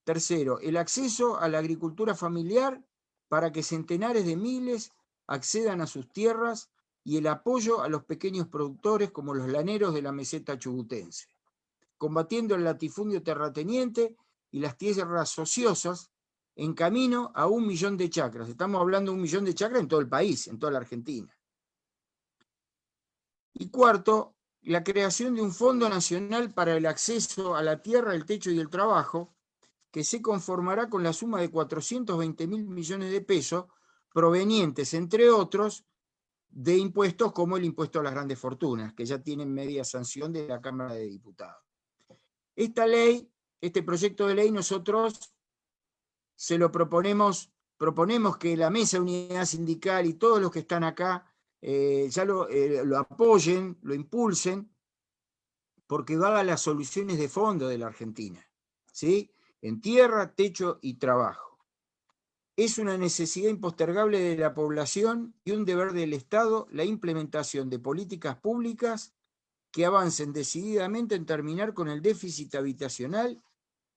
Tercero, el acceso a la agricultura familiar para que centenares de miles accedan a sus tierras y el apoyo a los pequeños productores como los laneros de la meseta chubutense, combatiendo el latifundio terrateniente y las tierras ociosas en camino a 1 millón de chacras. Estamos hablando de 1 millón de chacras en todo el país, en toda la Argentina. Y cuarto, la creación de un Fondo Nacional para el Acceso a la Tierra, el Techo y el Trabajo, que se conformará con la suma de 420.000 millones de pesos, provenientes, entre otros, de impuestos como el impuesto a las grandes fortunas, que ya tienen media sanción de la Cámara de Diputados. Esta ley, este proyecto de ley, nosotros se lo proponemos que la Mesa de Unidad Sindical y todos los que están acá ya lo apoyen, lo impulsen, porque va a las soluciones de fondo de la Argentina, ¿sí? en tierra, techo y trabajo. Es una necesidad impostergable de la población y un deber del Estado la implementación de políticas públicas que avancen decididamente en terminar con el déficit habitacional,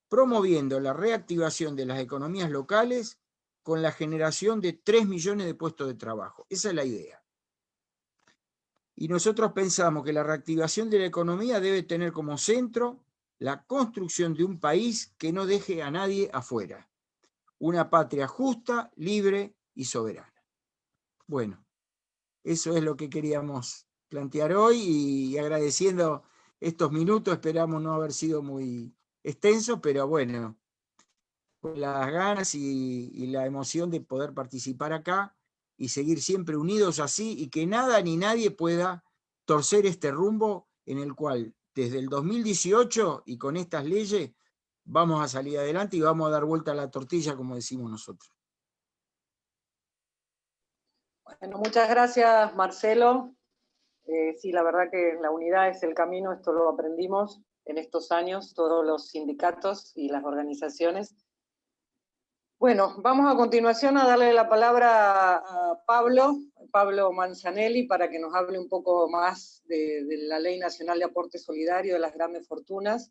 promoviendo la reactivación de las economías locales con la generación de 3 millones de puestos de trabajo. Esa es la idea. Y nosotros pensamos que la reactivación de la economía debe tener como centro la construcción de un país que no deje a nadie afuera. Una patria justa, libre y soberana. Bueno, eso es lo que queríamos plantear hoy y agradeciendo estos minutos, esperamos no haber sido muy extensos, pero bueno, con las ganas y la emoción de poder participar acá y seguir siempre unidos así y que nada ni nadie pueda torcer este rumbo en el cual desde el 2018 y con estas leyes vamos a salir adelante y vamos a dar vuelta a la tortilla, como decimos nosotros. Bueno, muchas gracias, Marcelo. Sí, la verdad que la unidad es el camino, esto lo aprendimos en estos años, todos los sindicatos y las organizaciones. Bueno, vamos a continuación a darle la palabra a Pablo Manzanelli, para que nos hable un poco más de la Ley Nacional de Aporte Solidario de las Grandes Fortunas.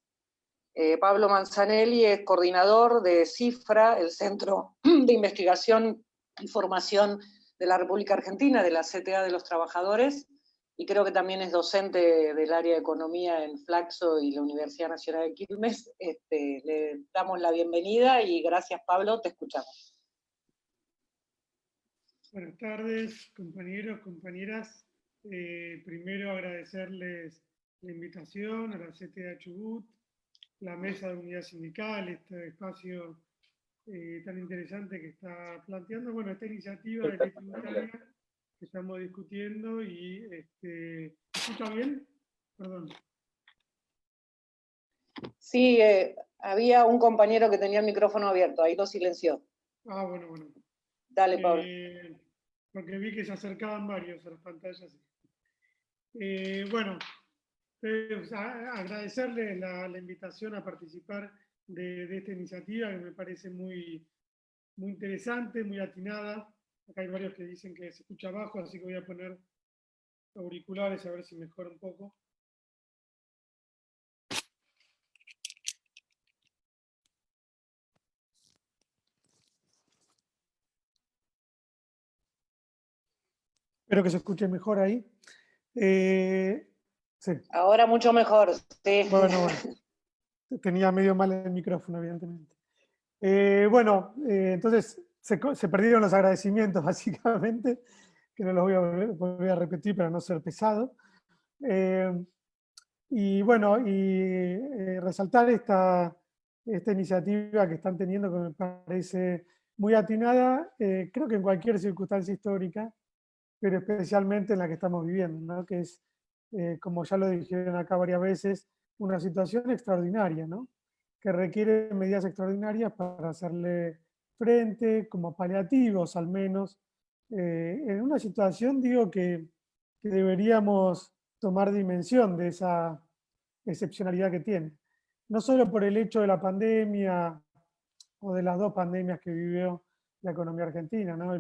Pablo Manzanelli es coordinador de CIFRA, el Centro de Investigación y Formación de la República Argentina, de la CTA de los Trabajadores, y creo que también es docente del área de Economía en Flaxo y la Universidad Nacional de Quilmes. Le damos la bienvenida y gracias, Pablo, te escuchamos. Buenas tardes, compañeros, compañeras. Primero agradecerles la invitación a la CTA Chubut, la Mesa de Unidad Sindical, este espacio tan interesante que está planteando. Bueno, esta iniciativa de ley tributaria que estamos discutiendo y ¿se escucha bien? Perdón. Sí, había un compañero que tenía el micrófono abierto, ahí lo silenció. Ah, bueno, bueno. Dale, Pablo. Porque vi que se acercaban varios a las pantallas. Bueno, agradecerles la invitación a participar de esta iniciativa, que me parece muy, muy interesante, muy atinada. Acá hay varios que dicen que se escucha bajo, así que voy a poner auriculares a ver si mejora un poco. Espero que se escuche mejor ahí. Sí. Ahora mucho mejor. Sí. Bueno. Tenía medio mal el micrófono, evidentemente. Entonces se perdieron los agradecimientos, básicamente, que no los voy a volver a repetir para no ser pesado. Resaltar esta iniciativa que están teniendo, que me parece muy atinada, creo que en cualquier circunstancia histórica, pero especialmente en la que estamos viviendo, ¿no? Que es, como ya lo dijeron acá varias veces, una situación extraordinaria, ¿no? Que requiere medidas extraordinarias para hacerle frente, como paliativos al menos, en una situación, digo, que deberíamos tomar dimensión de esa excepcionalidad que tiene. No solo por el hecho de la pandemia o de las dos pandemias que vivió la economía argentina, ¿no?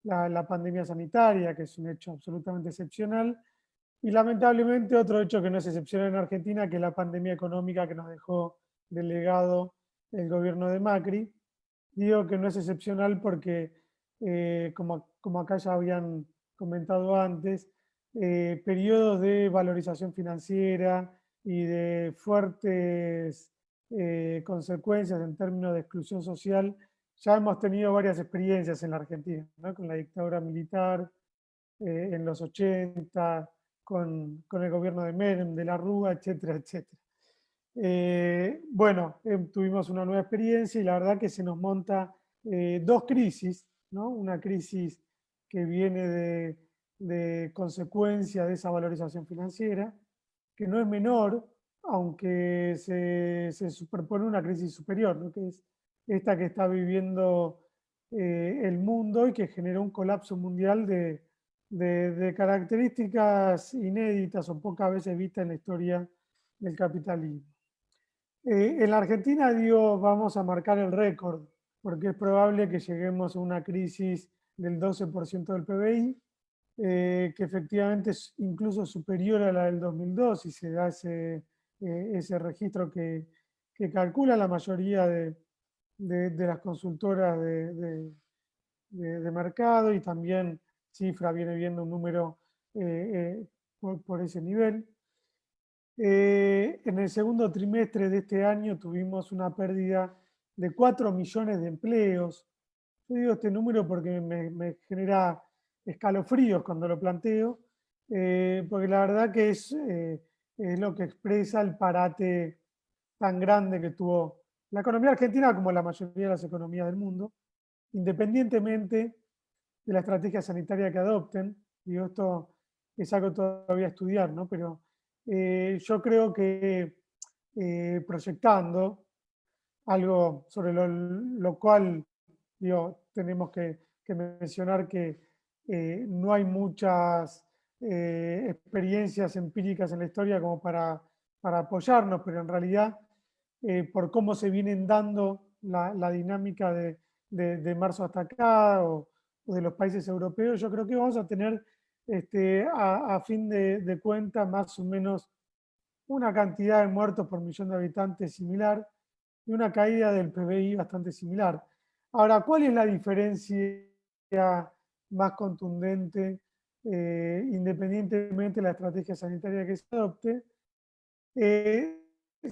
La pandemia sanitaria, que es un hecho absolutamente excepcional, y lamentablemente otro hecho que no es excepcional en Argentina, que es la pandemia económica que nos dejó de legado el gobierno de Macri. Digo que no es excepcional porque, como acá ya habían comentado antes, periodos de valorización financiera y de fuertes consecuencias en términos de exclusión social, ya hemos tenido varias experiencias en la Argentina, ¿no? Con la dictadura militar en los 80, con el gobierno de Menem, de la Rúa, etcétera, etcétera. Tuvimos una nueva experiencia y la verdad que se nos monta dos crisis, ¿no? Una crisis que viene de consecuencia de esa valorización financiera, que no es menor, aunque se superpone una crisis superior, ¿no? Que es esta que está viviendo el mundo y que generó un colapso mundial de características inéditas o pocas veces vistas en la historia del capitalismo. En la Argentina, digo, vamos a marcar el récord, porque es probable que lleguemos a una crisis del 12% del PBI, que efectivamente es incluso superior a la del 2002, si se da ese registro que calcula la mayoría de las consultoras de mercado, y también Cifra viene viendo un número por ese nivel. En el segundo trimestre de este año tuvimos una pérdida de 4 millones de empleos. Yo digo este número porque me genera escalofríos cuando lo planteo, porque la verdad que es lo que expresa el parate tan grande que tuvo la economía argentina, como la mayoría de las economías del mundo, independientemente de la estrategia sanitaria que adopten. Digo, esto es algo todavía a estudiar, ¿no? Pero yo creo que proyectando algo sobre lo cual, digo, tenemos que mencionar que no hay muchas experiencias empíricas en la historia como para apoyarnos, pero en realidad, por cómo se vienen dando la dinámica de marzo hasta acá, o de los países europeos, yo creo que vamos a tener a fin de cuentas más o menos una cantidad de muertos por millón de habitantes similar y una caída del PBI bastante similar. Ahora, ¿cuál es la diferencia más contundente, independientemente de la estrategia sanitaria que se adopte?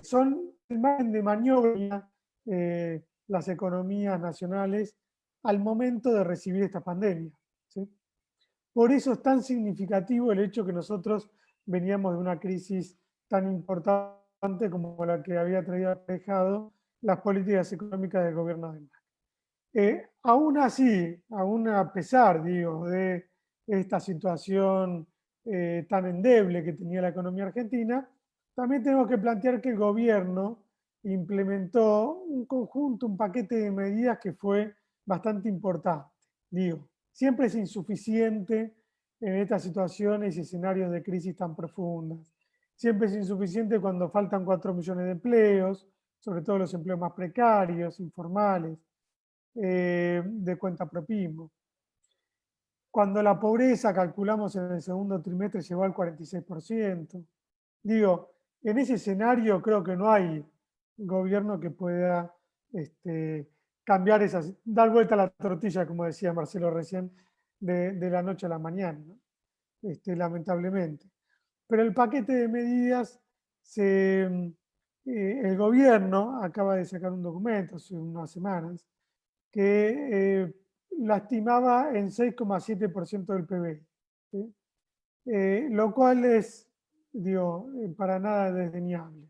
Son el margen de maniobra las economías nacionales al momento de recibir esta pandemia, ¿sí? Por eso es tan significativo el hecho que nosotros veníamos de una crisis tan importante como la que había traído aparejado las políticas económicas del gobierno de Macri. Aún así, aún a pesar, digo, de esta situación tan endeble que tenía la economía argentina, también tenemos que plantear que el gobierno implementó un conjunto, un paquete de medidas que fue bastante importante. Digo, siempre es insuficiente en estas situaciones y escenarios de crisis tan profundas. Siempre es insuficiente cuando faltan 4 millones de empleos, sobre todo los empleos más precarios, informales, de cuentapropismo. Cuando la pobreza, calculamos en el segundo trimestre, llegó al 46%. Digo, en ese escenario creo que no hay gobierno que pueda cambiar esas, dar vuelta a la tortilla, como decía Marcelo recién, de la noche a la mañana, ¿no? Lamentablemente. Pero el paquete de medidas, el gobierno acaba de sacar un documento hace unas semanas que la estimaba en 6,7% del PBI, ¿sí? Lo cual es, digo, para nada desdeñable.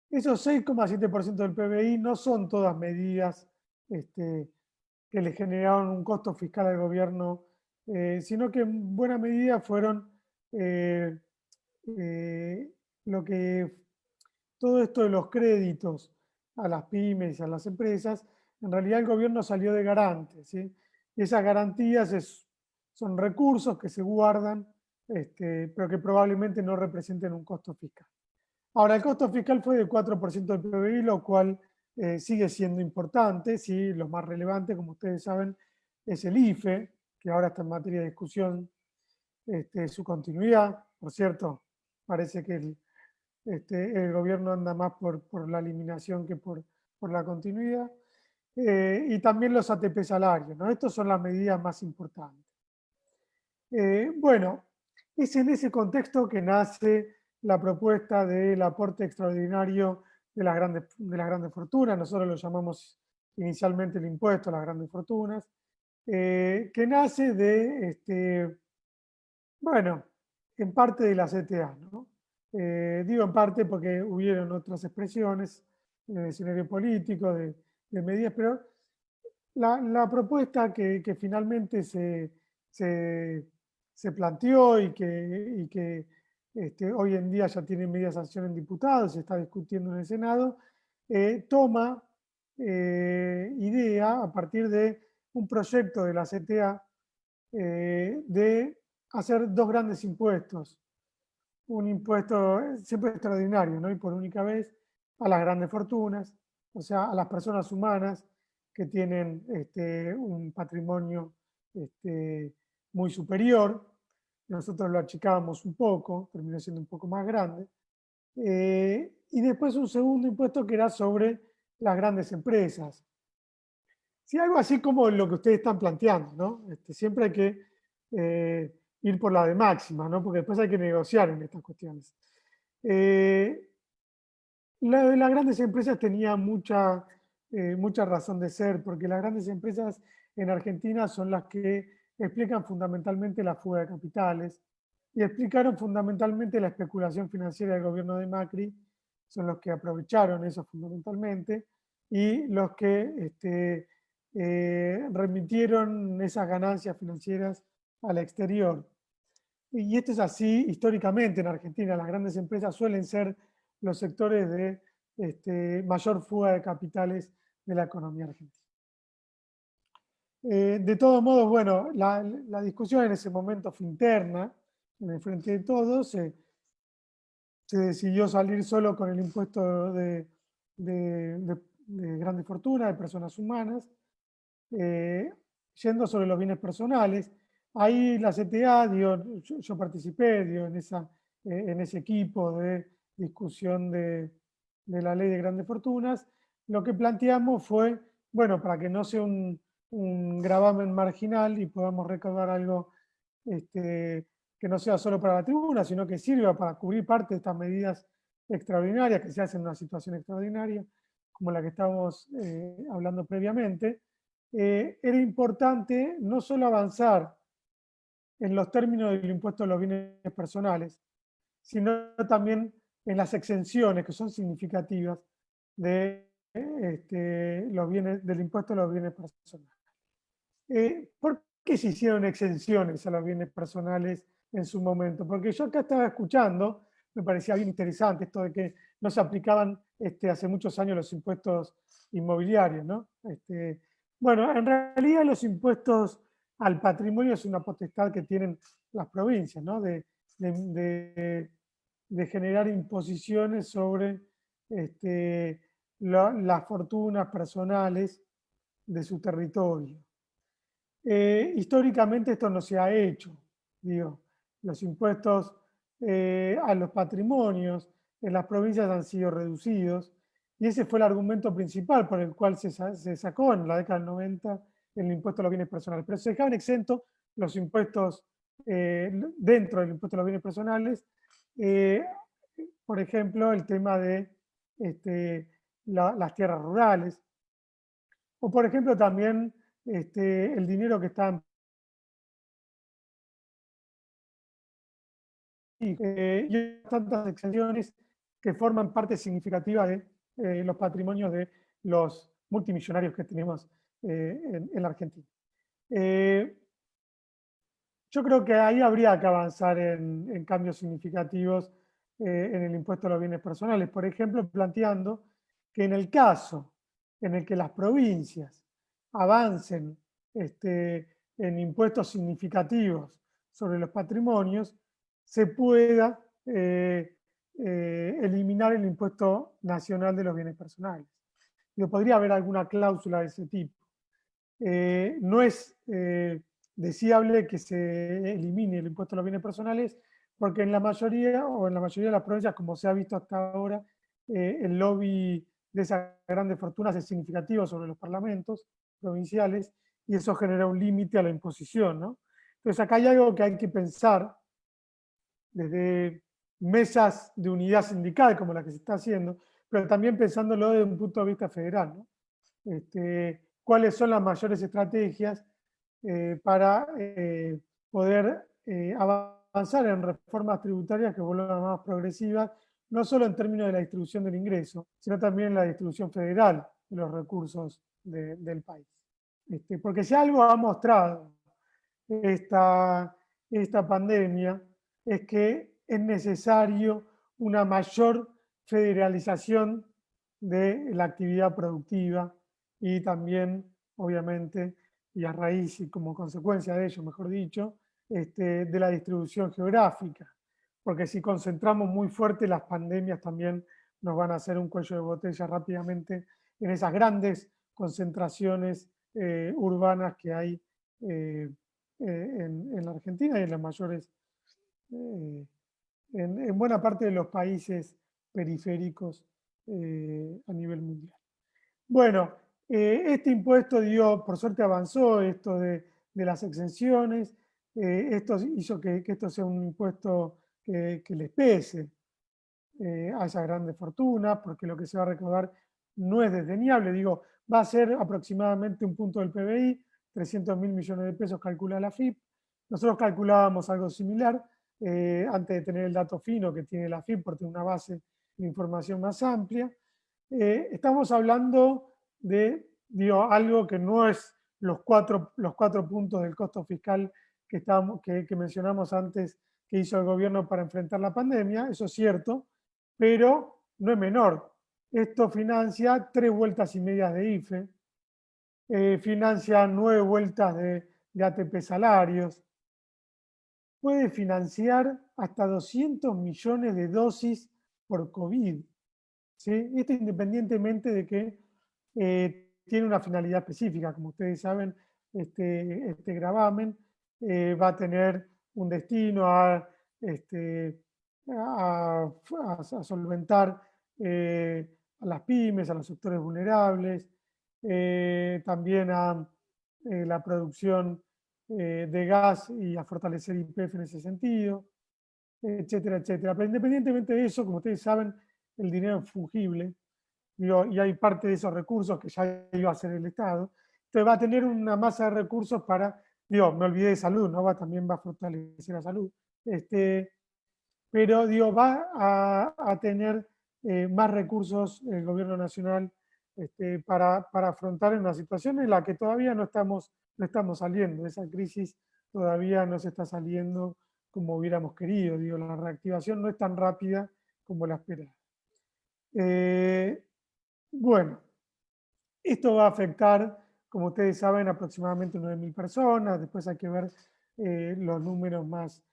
Esos 6,7% del PBI no son todas medidas que le generaron un costo fiscal al gobierno, sino que en buena medida fueron lo que todo esto de los créditos a las pymes y a las empresas, en realidad el gobierno salió de garante, ¿sí? Y esas garantías son recursos que se guardan, pero que probablemente no representen un costo fiscal. Ahora, el costo fiscal fue del 4% del PBI, lo cual sigue siendo importante, ¿sí? Lo más relevante, como ustedes saben, es el IFE, que ahora está en materia de discusión, su continuidad. Por cierto, parece que el gobierno anda más por la eliminación que por la continuidad. Y también los ATP salarios, ¿no? Estas son las medidas más importantes. Bueno, es en ese contexto que nace la propuesta del aporte extraordinario de las grandes fortunas. Nosotros lo llamamos inicialmente el impuesto a las grandes fortunas, que nace bueno, en parte de la CTA, ¿no? Digo en parte porque hubieron otras expresiones en el escenario político de medidas, pero la propuesta que finalmente se planteó y que hoy en día ya tiene media sanción en diputados, se está discutiendo en el Senado, toma idea a partir de un proyecto de la CTA de hacer dos grandes impuestos. Un impuesto siempre extraordinario, ¿no? Y por única vez, a las grandes fortunas, o sea, a las personas humanas que tienen un patrimonio muy superior. Nosotros lo achicábamos un poco, terminó siendo un poco más grande. Y después un segundo impuesto que era sobre las grandes empresas. Sí, algo así como lo que ustedes están planteando, ¿no? Siempre hay que ir por la de máxima, ¿no? Porque después hay que negociar en estas cuestiones. La de las grandes empresas tenía mucha razón de ser, porque las grandes empresas en Argentina son las que explican fundamentalmente la fuga de capitales y explicaron fundamentalmente la especulación financiera del gobierno de Macri, son los que aprovecharon eso fundamentalmente y los que remitieron esas ganancias financieras al exterior. Y esto es así históricamente en Argentina. Las grandes empresas suelen ser los sectores de mayor fuga de capitales de la economía argentina. De todos modos, bueno, la discusión en ese momento fue interna, en el frente de todos. Se decidió salir solo con el impuesto de grandes fortunas, de personas humanas, yendo sobre los bienes personales. Ahí la CTA, yo participé en ese equipo de discusión de la ley de grandes fortunas. Lo que planteamos fue, bueno, para que no sea un gravamen marginal y podamos recaudar algo que no sea solo para la tribuna, sino que sirva para cubrir parte de estas medidas extraordinarias que se hacen en una situación extraordinaria, como la que estábamos hablando previamente. Era importante no solo avanzar en los términos del impuesto a los bienes personales, sino también en las exenciones que son significativas de, del impuesto a los bienes personales. ¿Por qué se hicieron exenciones a los bienes personales en su momento? Porque yo acá estaba escuchando, me parecía bien interesante esto de que no se aplicaban hace muchos años los impuestos inmobiliarios, ¿no? Bueno, en realidad los impuestos al patrimonio es una potestad que tienen las provincias, ¿no? De generar imposiciones sobre las fortunas personales de su territorio. Históricamente esto no se ha hecho, digo, los impuestos a los patrimonios en las provincias han sido reducidos y ese fue el argumento principal por el cual se sacó en la década del 90 el impuesto a los bienes personales, pero se dejaban exentos los impuestos dentro del impuesto a los bienes personales, por ejemplo, el tema de las tierras rurales, o por ejemplo también el dinero que está y tantas exenciones que forman parte significativa de los patrimonios de los multimillonarios que tenemos en la Argentina. Yo creo que ahí habría que avanzar en cambios significativos en el impuesto a los bienes personales. Por ejemplo, planteando que en el caso en el que las provincias avancen en impuestos significativos sobre los patrimonios, se pueda eliminar el impuesto nacional de los bienes personales. Podría haber alguna cláusula de ese tipo. No es deseable que se elimine el impuesto a los bienes personales, porque en la mayoría de las provincias, como se ha visto hasta ahora, el lobby de esas grandes fortunas es significativo sobre los parlamentos provinciales y eso genera un límite a la imposición, ¿no? Entonces acá hay algo que hay que pensar desde mesas de unidad sindical como la que se está haciendo, pero también pensándolo desde un punto de vista federal, ¿no? ¿Cuáles son las mayores estrategias para poder avanzar en reformas tributarias que vuelvan más progresivas, no solo en términos de la distribución del ingreso, sino también en la distribución federal de los recursos del país? Porque si algo ha mostrado esta pandemia es que es necesario una mayor federalización de la actividad productiva y también, obviamente, y a raíz y como consecuencia de ello, mejor dicho, de la distribución geográfica. Porque si concentramos muy fuerte, las pandemias también nos van a hacer un cuello de botella rápidamente en esas grandes concentraciones urbanas que hay en la Argentina y en las mayores, en buena parte de los países periféricos a nivel mundial. Bueno, este impuesto por suerte avanzó, esto de las exenciones, esto hizo que esto sea un impuesto que les pese a esas grandes fortunas, porque lo que se va a recaudar no es desdeñable, digo, va a ser aproximadamente un punto del PBI, 300.000 millones de pesos calcula la FIP. Nosotros calculábamos algo similar antes de tener el dato fino que tiene la FIP, porque tiene una base de información más amplia. Estamos hablando de algo que no es los cuatro puntos del costo fiscal que mencionamos antes que hizo el gobierno para enfrentar la pandemia, eso es cierto, pero no es menor. Esto financia 3 vueltas y medias de IFE, financia 9 vueltas de ATP salarios, puede financiar hasta 200 millones de dosis por COVID. ¿Sí? Esto independientemente de que tiene una finalidad específica. Como ustedes saben, este gravamen va a tener un destino a solventar a las pymes, a los sectores vulnerables, también a la producción de gas y a fortalecer YPF en ese sentido, etcétera, etcétera. Pero independientemente de eso, como ustedes saben, el dinero es fungible, y hay parte de esos recursos que ya iba a hacer el Estado. Entonces va a tener una masa de recursos para, me olvidé de salud, ¿no? También va a fortalecer la salud. Pero va a tener más recursos el gobierno nacional para afrontar una situación en la que todavía no estamos saliendo. Esa crisis todavía no se está saliendo como hubiéramos querido. La reactivación no es tan rápida como la esperada. Bueno, esto va a afectar, como ustedes saben, aproximadamente 9.000 personas. Después hay que ver los números más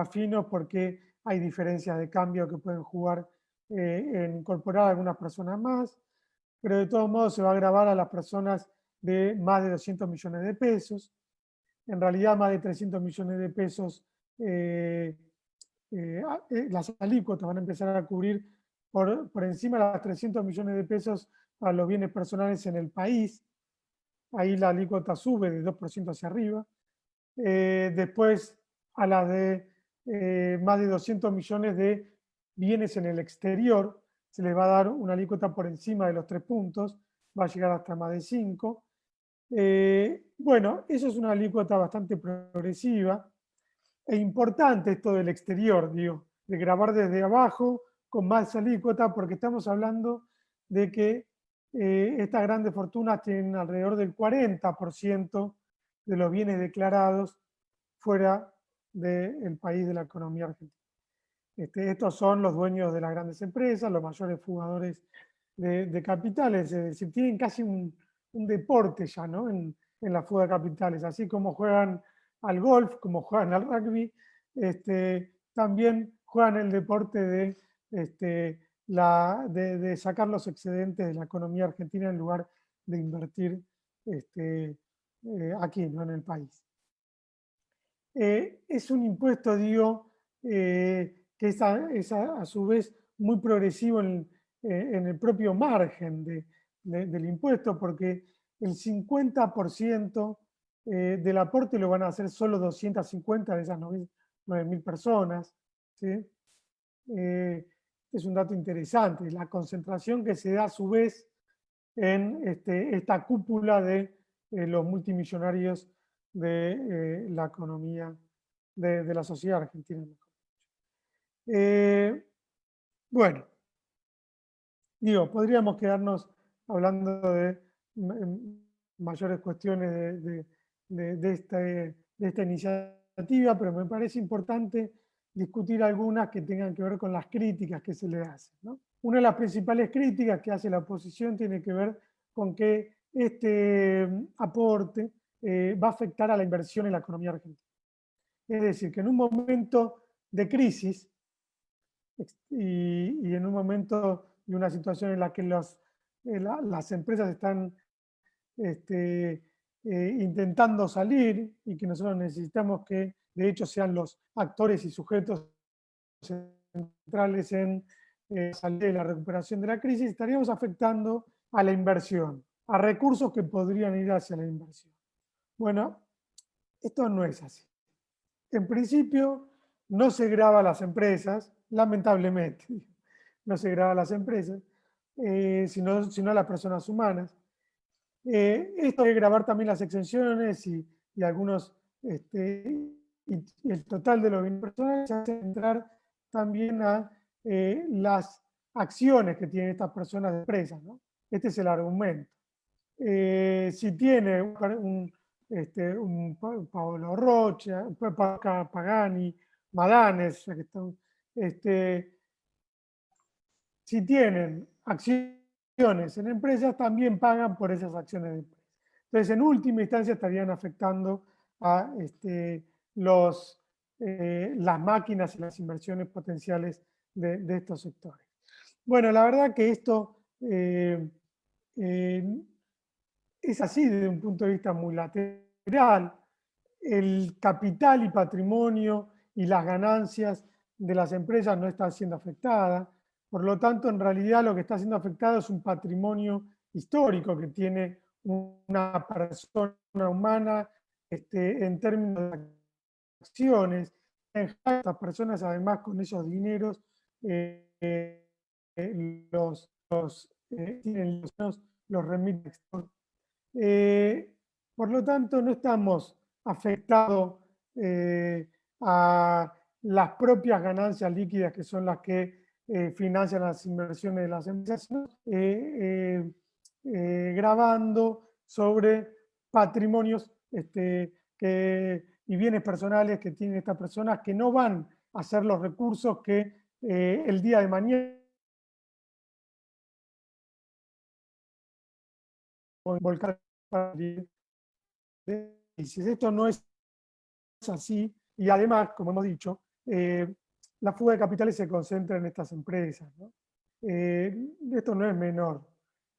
finos porque hay diferencias de cambio que pueden jugar en incorporar a algunas personas más, pero de todos modos se va a gravar a las personas de más de 200 millones de pesos. En realidad, más de 300 millones de pesos, las alícuotas van a empezar a cubrir por encima de las 300 millones de pesos a los bienes personales en el país. Ahí la alícuota sube de 2% hacia arriba. Después a las de más de 200 millones de bienes en el exterior, se les va a dar una alícuota por encima de los 3 puntos, va a llegar hasta más de 5. Bueno, eso es una alícuota bastante progresiva e importante esto del exterior, de grabar desde abajo con más alícuota, porque estamos hablando de que estas grandes fortunas tienen alrededor del 40% de los bienes declarados fuera del país de la economía argentina. Estos son los dueños de las grandes empresas, los mayores fugadores de capitales, es decir, tienen casi un deporte ya, ¿no? En la fuga de capitales, así como juegan al golf, como juegan al rugby, también juegan el deporte de sacar los excedentes de la economía argentina en lugar de invertir aquí, ¿no? En el país. Es un impuesto, que es a su vez muy progresivo en el propio margen del impuesto, porque el 50% del aporte lo van a hacer solo 250 de esas 9.000 personas. ¿Sí? Es un dato interesante, la concentración que se da a su vez en esta cúpula de los multimillonarios de la economía, de la sociedad argentina. Bueno, podríamos quedarnos hablando de mayores cuestiones de esta iniciativa, pero me parece importante discutir algunas que tengan que ver con las críticas que se le hacen, ¿no? Una de las principales críticas que hace la oposición tiene que ver con que este aporte va a afectar a la inversión en la economía argentina. Es decir, que en un momento de crisis y en un momento y una situación en la que las empresas están intentando salir y que nosotros necesitamos que de hecho sean los actores y sujetos centrales en salir de la recuperación de la crisis, estaríamos afectando a la inversión, a recursos que podrían ir hacia la inversión. Bueno, esto no es así. En principio, no se grava a las empresas, lamentablemente, no se grava a las empresas, sino a las personas humanas. Esto de grabar también las exenciones y algunos, y el total de los bienes personales se hace entrar también a las acciones que tienen estas personas de empresas, ¿no? Este es el argumento. Si tiene un Paolo Rocha, Pagani, Madanes, ya que están, si tienen acciones en empresas, también pagan por esas acciones de empresas. Entonces, en última instancia, estarían afectando a las máquinas y las inversiones potenciales de estos sectores. Bueno, la verdad que esto es así desde un punto de vista muy lateral. El capital y patrimonio y las ganancias de las empresas no están siendo afectadas. Por lo tanto, en realidad lo que está siendo afectado es un patrimonio histórico que tiene una persona humana en términos de acciones. Estas personas, además, con esos dineros, tienen los remiten. Por lo tanto, no estamos afectados a las propias ganancias líquidas que son las que financian las inversiones de las empresas, gravando sobre patrimonios y bienes personales que tienen estas personas que no van a ser los recursos que el día de mañana volcar. Y si esto no es así, y además, como hemos dicho, la fuga de capitales se concentra en estas empresas, ¿no? Esto no es menor.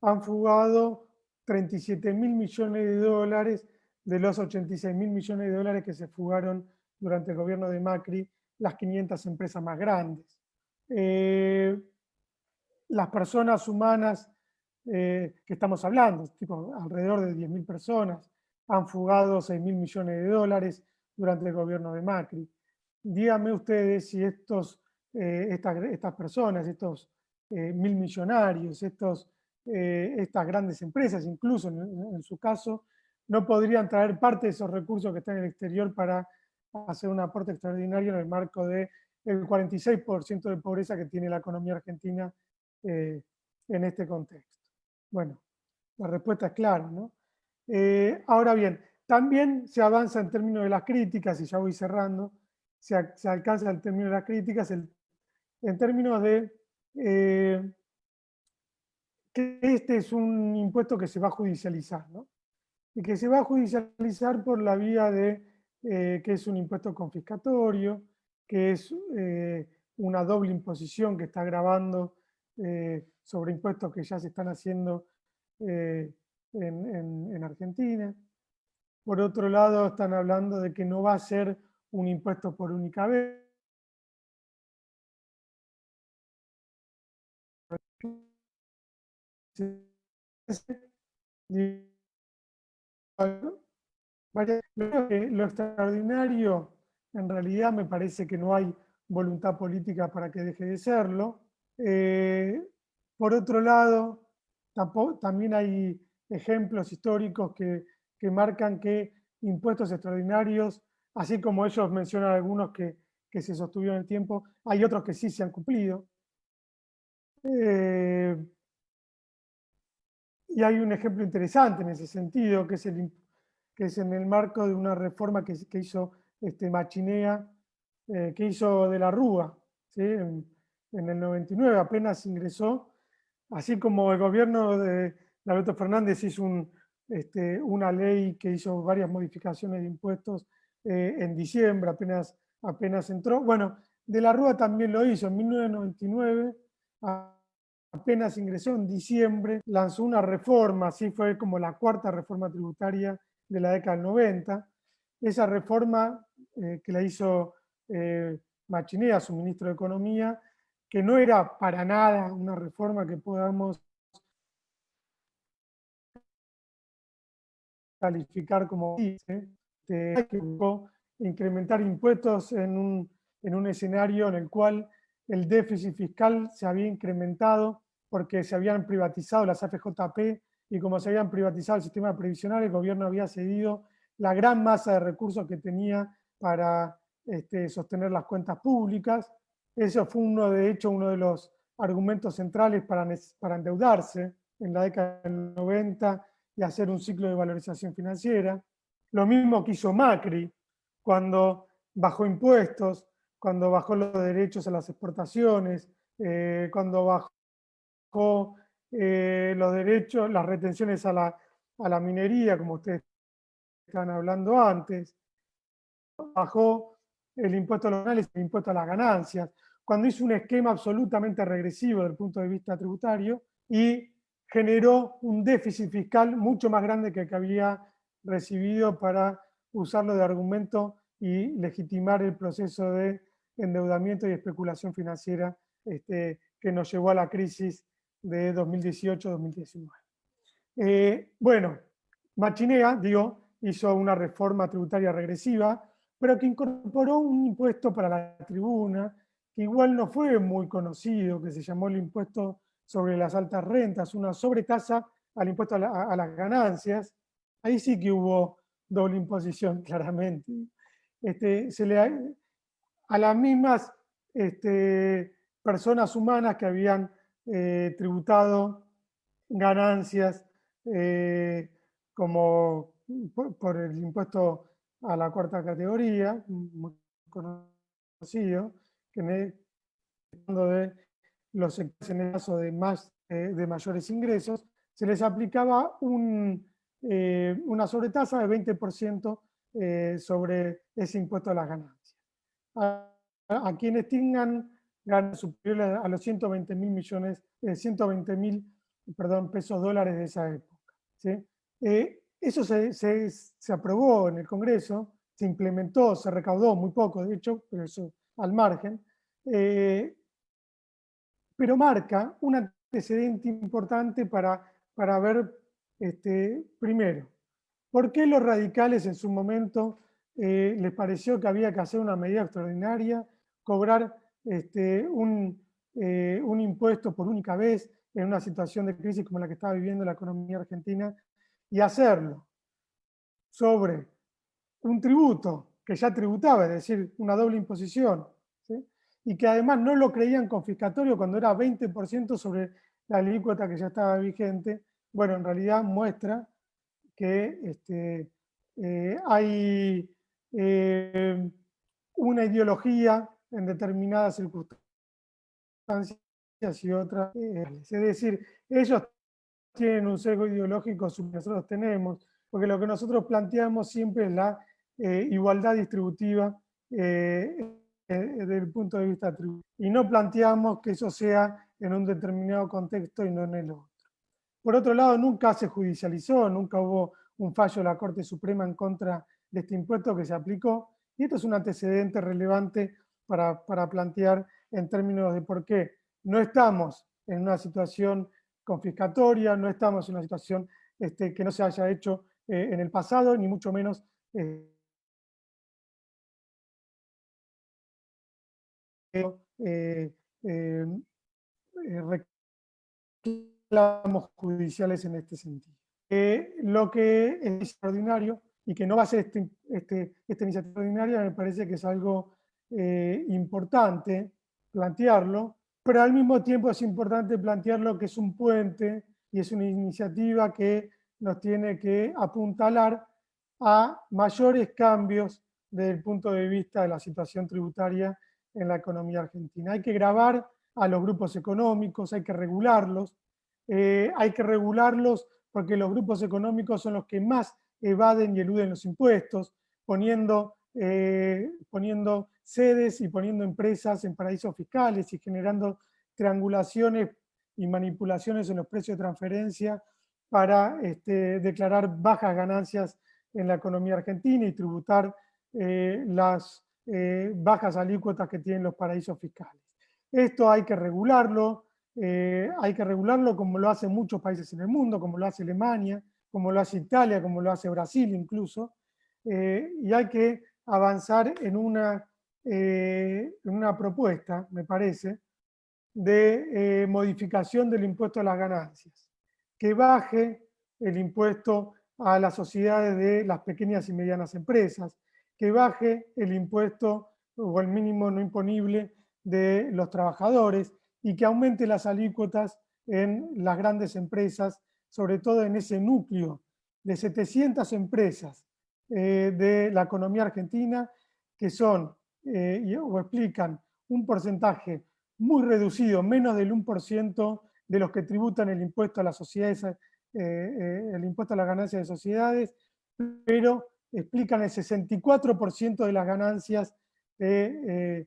Han fugado 37.000 millones de dólares de los 86.000 millones de dólares que se fugaron durante el gobierno de Macri, las 500 empresas más grandes. Las personas humanas que estamos hablando, tipo alrededor de 10.000 personas, han fugado 6.000 millones de dólares durante el gobierno de Macri. Díganme ustedes si estas personas, estos 1.000 millonarios, estas grandes empresas, incluso en su caso, no podrían traer parte de esos recursos que están en el exterior para hacer un aporte extraordinario en el marco del 46% de pobreza que tiene la economía argentina en este contexto. Bueno, la respuesta es clara, ¿no? Ahora bien, también se avanza en términos de las críticas, y ya voy cerrando, se alcanza en términos de las críticas, en términos de que este es un impuesto que se va a judicializar, ¿no? Y que se va a judicializar por la vía de que es un impuesto confiscatorio, que es una doble imposición que está agravando sobre impuestos que ya se están haciendo en Argentina. Por otro lado, están hablando de que no va a ser un impuesto por única vez. Lo extraordinario, en realidad me parece que no hay voluntad política para que deje de serlo. Por otro lado, también hay ejemplos históricos que marcan que impuestos extraordinarios, así como ellos mencionan algunos que se sostuvieron en el tiempo, hay otros que sí se han cumplido. Y hay un ejemplo interesante en ese sentido, que es en el marco de una reforma que hizo Machinea, que hizo de la Rúa, ¿sí? en el 99, apenas ingresó, así como el gobierno de Alberto Fernández hizo una ley que hizo varias modificaciones de impuestos en diciembre, apenas entró. Bueno, de la Rúa también lo hizo en 1999, apenas ingresó en diciembre, lanzó una reforma, así fue como la cuarta reforma tributaria de la década del 90. Esa reforma que la hizo Machinea, su ministro de Economía, que no era para nada una reforma que podamos calificar como dice, que buscó incrementar impuestos en un escenario en el cual el déficit fiscal se había incrementado porque se habían privatizado las AFJP y como se habían privatizado el sistema previsional, el gobierno había cedido la gran masa de recursos que tenía para sostener las cuentas públicas. Eso fue de hecho uno de los argumentos centrales para endeudarse en la década del 90 y hacer un ciclo de valorización financiera. Lo mismo que hizo Macri cuando bajó impuestos, cuando bajó los derechos a las exportaciones, cuando bajó los derechos, las retenciones a la minería, como ustedes estaban hablando antes, bajó el impuesto a los canales, el impuesto a las ganancias, cuando hizo un esquema absolutamente regresivo desde el punto de vista tributario y generó un déficit fiscal mucho más grande que el que había recibido para usarlo de argumento y legitimar el proceso de endeudamiento y especulación financiera que nos llevó a la crisis de 2018-2019. Bueno, Machinea, hizo una reforma tributaria regresiva, pero que incorporó un impuesto para la tribuna, que igual no fue muy conocido, que se llamó el impuesto sobre las altas rentas, una sobretasa al impuesto a las ganancias. Ahí sí que hubo doble imposición, claramente. A las mismas personas humanas que habían tributado ganancias como por el impuesto a la cuarta categoría, muy conocido, que de los sectores en el caso de mayores ingresos, se les aplicaba una sobretasa de 20% sobre ese impuesto a las ganancias. A quienes tengan ganas superiores a los 120.000 pesos-dólares de esa época. ¿Sí? Eso se aprobó en el Congreso, se implementó, se recaudó muy poco, de hecho, pero eso al margen, pero marca un antecedente importante para ver, primero, por qué los radicales en su momento les pareció que había que hacer una medida extraordinaria, cobrar un impuesto por única vez en una situación de crisis como la que estaba viviendo la economía argentina, y hacerlo sobre un tributo que ya tributaba, es decir, una doble imposición, ¿sí? Y que además no lo creían confiscatorio cuando era 20% sobre la alícuota que ya estaba vigente. Bueno, en realidad muestra que hay una ideología en determinadas circunstancias y otras. Es decir, ellos tienen un sesgo ideológico sobre lo que nosotros tenemos, porque lo que nosotros planteamos siempre es la igualdad distributiva desde el punto de vista tributario. Y no planteamos que eso sea en un determinado contexto y no en el otro. Por otro lado, nunca se judicializó, nunca hubo un fallo de la Corte Suprema en contra de este impuesto que se aplicó, y esto es un antecedente relevante para plantear en términos de por qué no estamos en una situación confiscatoria, no estamos en una situación que no se haya hecho en el pasado, ni mucho menos reclamos judiciales en este sentido. Lo que es extraordinario y que no va a ser esta iniciativa extraordinaria, me parece que es algo importante plantearlo, pero al mismo tiempo es importante plantearlo que es un puente y es una iniciativa que nos tiene que apuntalar a mayores cambios desde el punto de vista de la situación tributaria en la economía argentina. Hay que gravar a los grupos económicos, hay que regularlos porque los grupos económicos son los que más evaden y eluden los impuestos, poniendo sedes y poniendo empresas en paraísos fiscales y generando triangulaciones y manipulaciones en los precios de transferencia para declarar bajas ganancias en la economía argentina y tributar las bajas alícuotas que tienen los paraísos fiscales. Esto hay que regularlo como lo hacen muchos países en el mundo, como lo hace Alemania, como lo hace Italia, como lo hace Brasil incluso, y hay que avanzar en una propuesta, me parece, de modificación del impuesto a las ganancias, que baje el impuesto a las sociedades de las pequeñas y medianas empresas, que baje el impuesto o el mínimo no imponible de los trabajadores y que aumente las alícuotas en las grandes empresas, sobre todo en ese núcleo de 700 empresas de la economía argentina que son o explican un porcentaje muy reducido, menos del 1% de los que tributan el impuesto a las sociedades, el impuesto a las ganancias de sociedades, pero explican el 64% de las ganancias que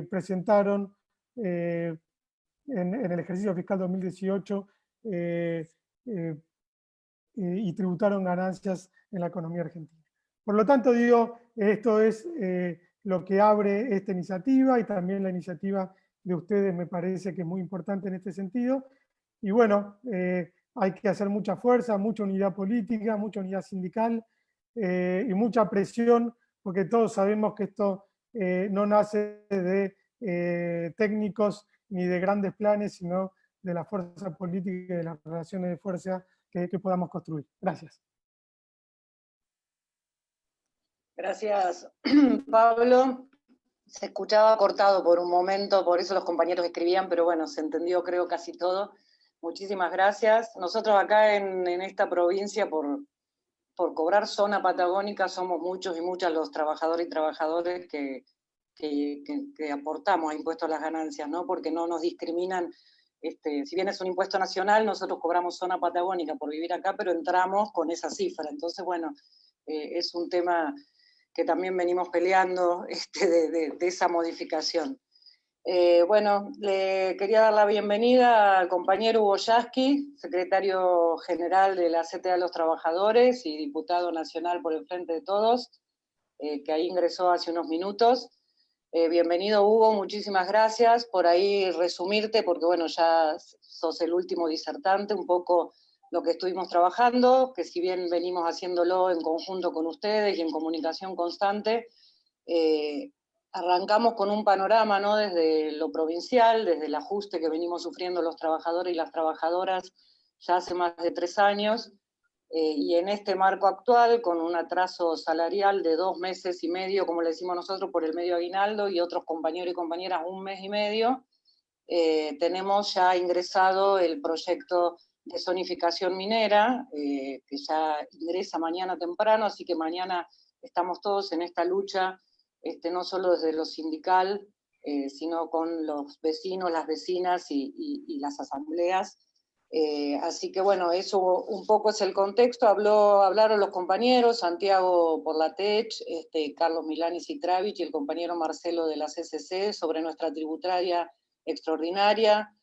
presentaron en el ejercicio fiscal 2018 y tributaron ganancias en la economía argentina. Por lo tanto, digo, esto es lo que abre esta iniciativa y también la iniciativa de ustedes me parece que es muy importante en este sentido. Y bueno, hay que hacer mucha fuerza, mucha unidad política, mucha unidad sindical y mucha presión, porque todos sabemos que esto no nace de técnicos ni de grandes planes, sino de la fuerza política y de las relaciones de fuerza que podamos construir. Gracias. Gracias, Pablo. Se escuchaba cortado por un momento, por eso los compañeros escribían, pero bueno, se entendió creo casi todo. Muchísimas gracias. Nosotros acá en esta provincia, por cobrar zona patagónica, somos muchos y muchas los trabajadores y trabajadoras que aportamos a impuestos a las ganancias, ¿no? Porque no nos discriminan. Si bien es un impuesto nacional, nosotros cobramos zona patagónica por vivir acá, pero entramos con esa cifra. Entonces, bueno, es un tema que también venimos peleando de esa modificación. Bueno, le quería dar la bienvenida al compañero Hugo Yasky, secretario general de la CTA de los Trabajadores y diputado nacional por el Frente de Todos, que ahí ingresó hace unos minutos. Bienvenido, Hugo, muchísimas gracias. Por ahí resumirte, porque bueno, ya sos el último disertante, un poco lo que estuvimos trabajando, que si bien venimos haciéndolo en conjunto con ustedes y en comunicación constante, arrancamos con un panorama, ¿no? Desde lo provincial, desde el ajuste que venimos sufriendo los trabajadores y las trabajadoras ya hace más de 3 años, y en este marco actual, con un atraso salarial de 2 meses y medio, como le decimos nosotros, por el medio aguinaldo, y otros compañeros y compañeras 1 mes y medio, tenemos ya ingresado el proyecto de zonificación minera, que ya ingresa mañana temprano, así que mañana estamos todos en esta lucha, no solo desde lo sindical, sino con los vecinos, las vecinas y las asambleas. Así que bueno, eso un poco es el contexto. Hablaron los compañeros, Santiago por la TECH, Carlos Milani Citravich y el compañero Marcelo de la CCC sobre nuestra tributaria extraordinaria,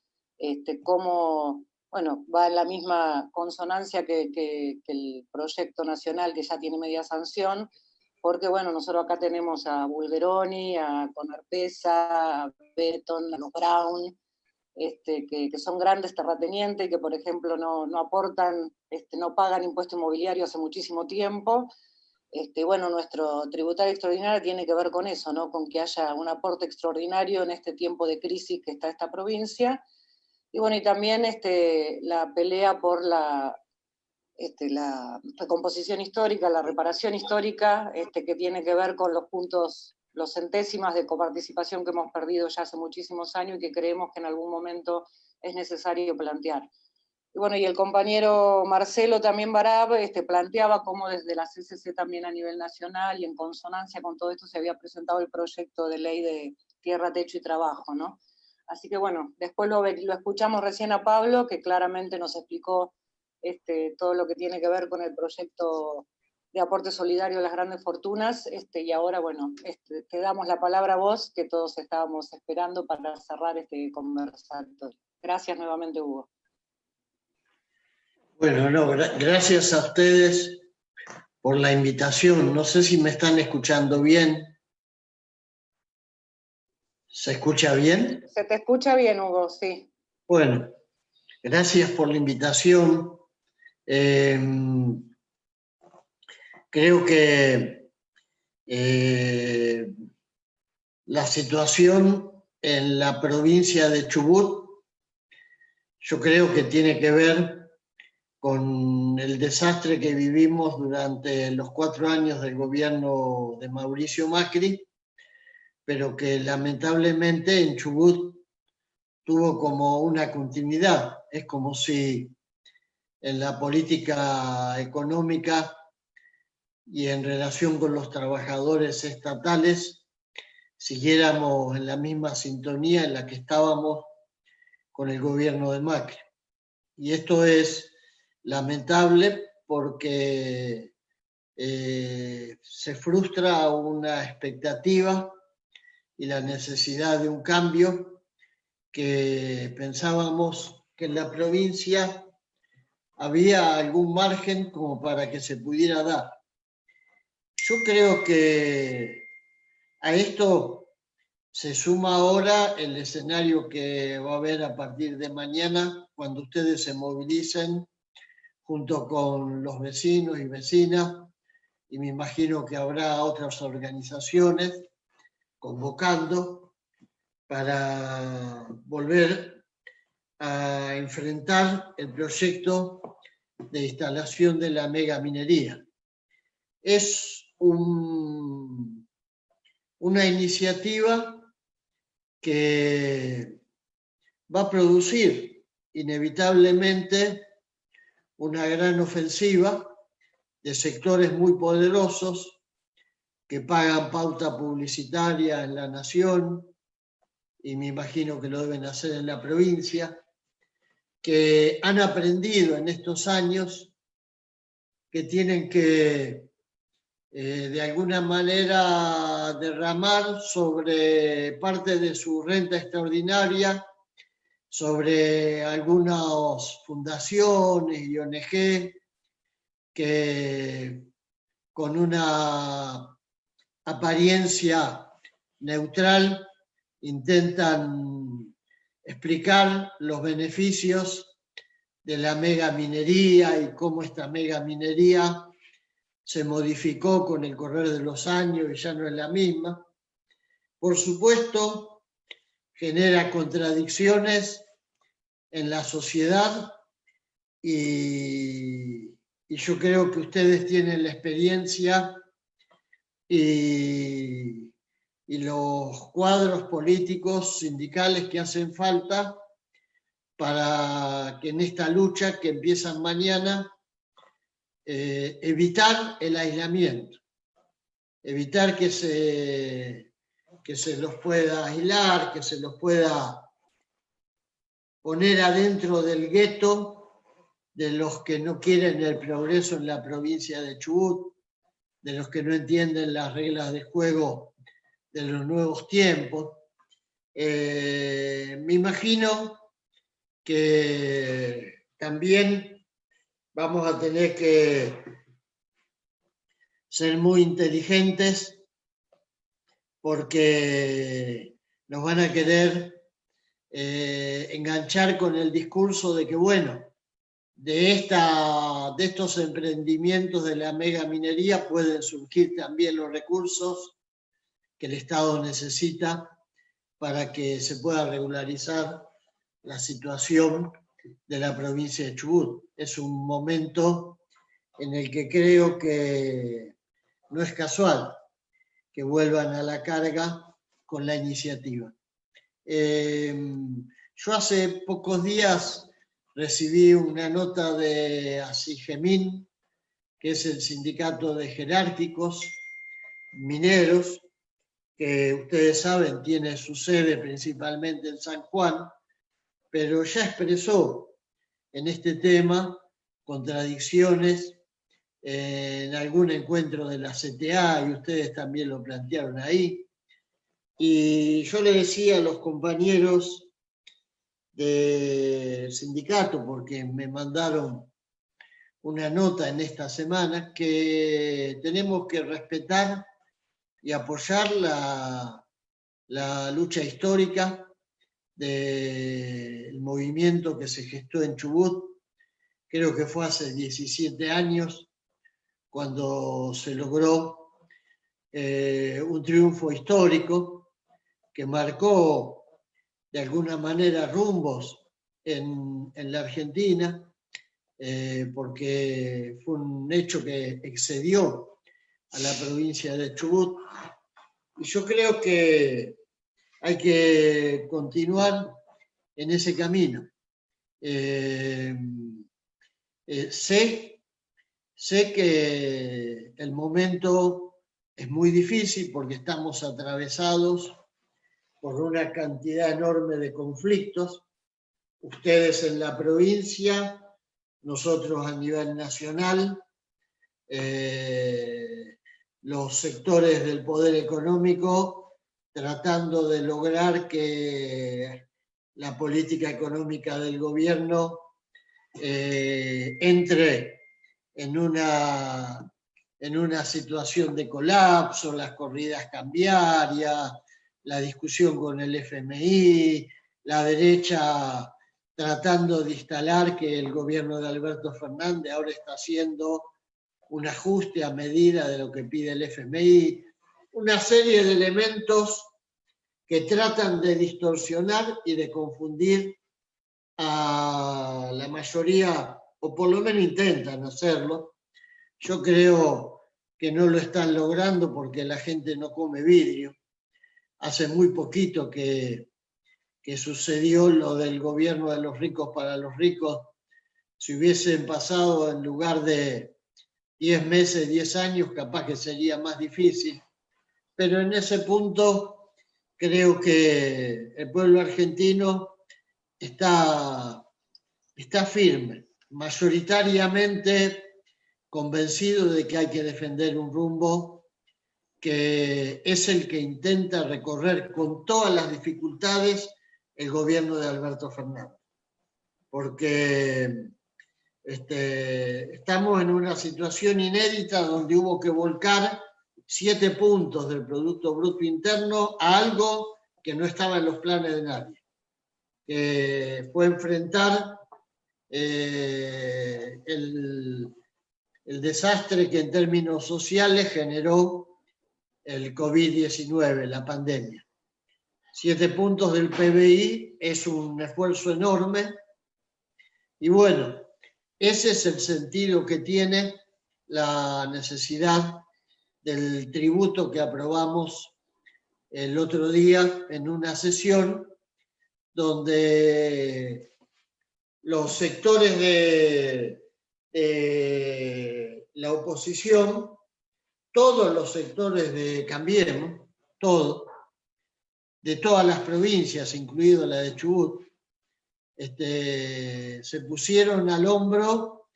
cómo bueno, va en la misma consonancia que el proyecto nacional que ya tiene media sanción, porque bueno, nosotros acá tenemos a Bulgeroni, a Conarpesa, a Beton, a los Brown, que son grandes terratenientes y que, por ejemplo, no aportan, no pagan impuesto inmobiliario hace muchísimo tiempo. Bueno, nuestro tributario extraordinario tiene que ver con eso, ¿no? Con que haya un aporte extraordinario en este tiempo de crisis que está esta provincia. Y bueno, y también la pelea por la recomposición histórica, la reparación histórica, que tiene que ver con los puntos, los centésimas de coparticipación que hemos perdido ya hace muchísimos años y que creemos que en algún momento es necesario plantear. Y bueno, y el compañero Marcelo también Barab planteaba cómo desde la CCC también a nivel nacional y en consonancia con todo esto se había presentado el proyecto de ley de tierra, techo y trabajo, ¿no? Así que bueno, después lo escuchamos recién a Pablo, que claramente nos explicó todo lo que tiene que ver con el proyecto de aporte solidario a las grandes fortunas, y ahora, bueno, te damos la palabra a vos, que todos estábamos esperando para cerrar este conversatorio. Gracias nuevamente, Hugo. Bueno, no, gracias a ustedes por la invitación. No sé si me están escuchando bien. ¿Se escucha bien? Se te escucha bien, Hugo, sí. Bueno, gracias por la invitación. Creo que la situación en la provincia de Chubut, yo creo que tiene que ver con el desastre que vivimos durante los 4 años del gobierno de Mauricio Macri, pero que lamentablemente en Chubut tuvo como una continuidad. Es como si en la política económica y en relación con los trabajadores estatales siguiéramos en la misma sintonía en la que estábamos con el gobierno de Macri. Y esto es lamentable porque se frustra una expectativa y la necesidad de un cambio que pensábamos que en la provincia había algún margen como para que se pudiera dar. Yo creo que a esto se suma ahora el escenario que va a haber a partir de mañana, cuando ustedes se movilicen junto con los vecinos y vecinas, y me imagino que habrá otras organizaciones convocando para volver a enfrentar el proyecto de instalación de la megaminería. Es una iniciativa que va a producir inevitablemente una gran ofensiva de sectores muy poderosos que pagan pauta publicitaria en la nación, y me imagino que lo deben hacer en la provincia, que han aprendido en estos años que tienen que de alguna manera derramar sobre parte de su renta extraordinaria, sobre algunas fundaciones y ONG que con una apariencia neutral intentan explicar los beneficios de la megaminería y cómo esta megaminería se modificó con el correr de los años y ya no es la misma. Por supuesto, genera contradicciones en la sociedad y yo creo que ustedes tienen la experiencia y los cuadros políticos, sindicales que hacen falta para que en esta lucha que empieza mañana evitar el aislamiento, evitar que se los pueda aislar, que se los pueda poner adentro del gueto de los que no quieren el progreso en la provincia de Chubut, de los que no entienden las reglas de juego de los nuevos tiempos. Me imagino que también vamos a tener que ser muy inteligentes porque nos van a querer enganchar con el discurso de que, bueno, de estos emprendimientos de la megaminería pueden surgir también los recursos que el Estado necesita para que se pueda regularizar la situación de la provincia de Chubut. Es un momento en el que creo que no es casual que vuelvan a la carga con la iniciativa. Yo hace pocos días recibí una nota de ASIGEMIN, que es el sindicato de jerárquicos mineros, que ustedes saben tiene su sede principalmente en San Juan, pero ya expresó en este tema contradicciones en algún encuentro de la CTA, y ustedes también lo plantearon ahí. Y yo le decía a los compañeros del sindicato, porque me mandaron una nota en esta semana, que tenemos que respetar y apoyar la lucha histórica del movimiento que se gestó en Chubut. Creo que fue hace 17 años cuando se logró un triunfo histórico que marcó de alguna manera rumbos en la Argentina, porque fue un hecho que excedió a la provincia de Chubut. Y yo creo que hay que continuar en ese camino. Sé que el momento es muy difícil porque estamos atravesados por una cantidad enorme de conflictos. Ustedes en la provincia, nosotros a nivel nacional, los sectores del poder económico tratando de lograr que la política económica del gobierno entre en una situación de colapso, las corridas cambiarias, la discusión con el FMI, la derecha tratando de instalar que el gobierno de Alberto Fernández ahora está haciendo un ajuste a medida de lo que pide el FMI, una serie de elementos que tratan de distorsionar y de confundir a la mayoría, o por lo menos intentan hacerlo. Yo creo que no lo están logrando porque la gente no come vidrio. Hace muy poquito que sucedió lo del gobierno de los ricos para los ricos. Si hubiesen pasado en lugar de 10 meses, 10 años, capaz que sería más difícil. Pero en ese punto creo que el pueblo argentino está firme, mayoritariamente convencido de que hay que defender un rumbo que es el que intenta recorrer con todas las dificultades el gobierno de Alberto Fernández. Porque estamos en una situación inédita donde hubo que volcar 7 puntos del Producto Bruto Interno a algo que no estaba en los planes de nadie, que fue enfrentar el desastre que en términos sociales generó el COVID-19, la pandemia. 7 puntos del PBI es un esfuerzo enorme y bueno, ese es el sentido que tiene la necesidad del tributo que aprobamos el otro día en una sesión donde los sectores de la oposición, todos los sectores de Cambiemos, de todas las provincias, incluido la de Chubut, se pusieron al hombro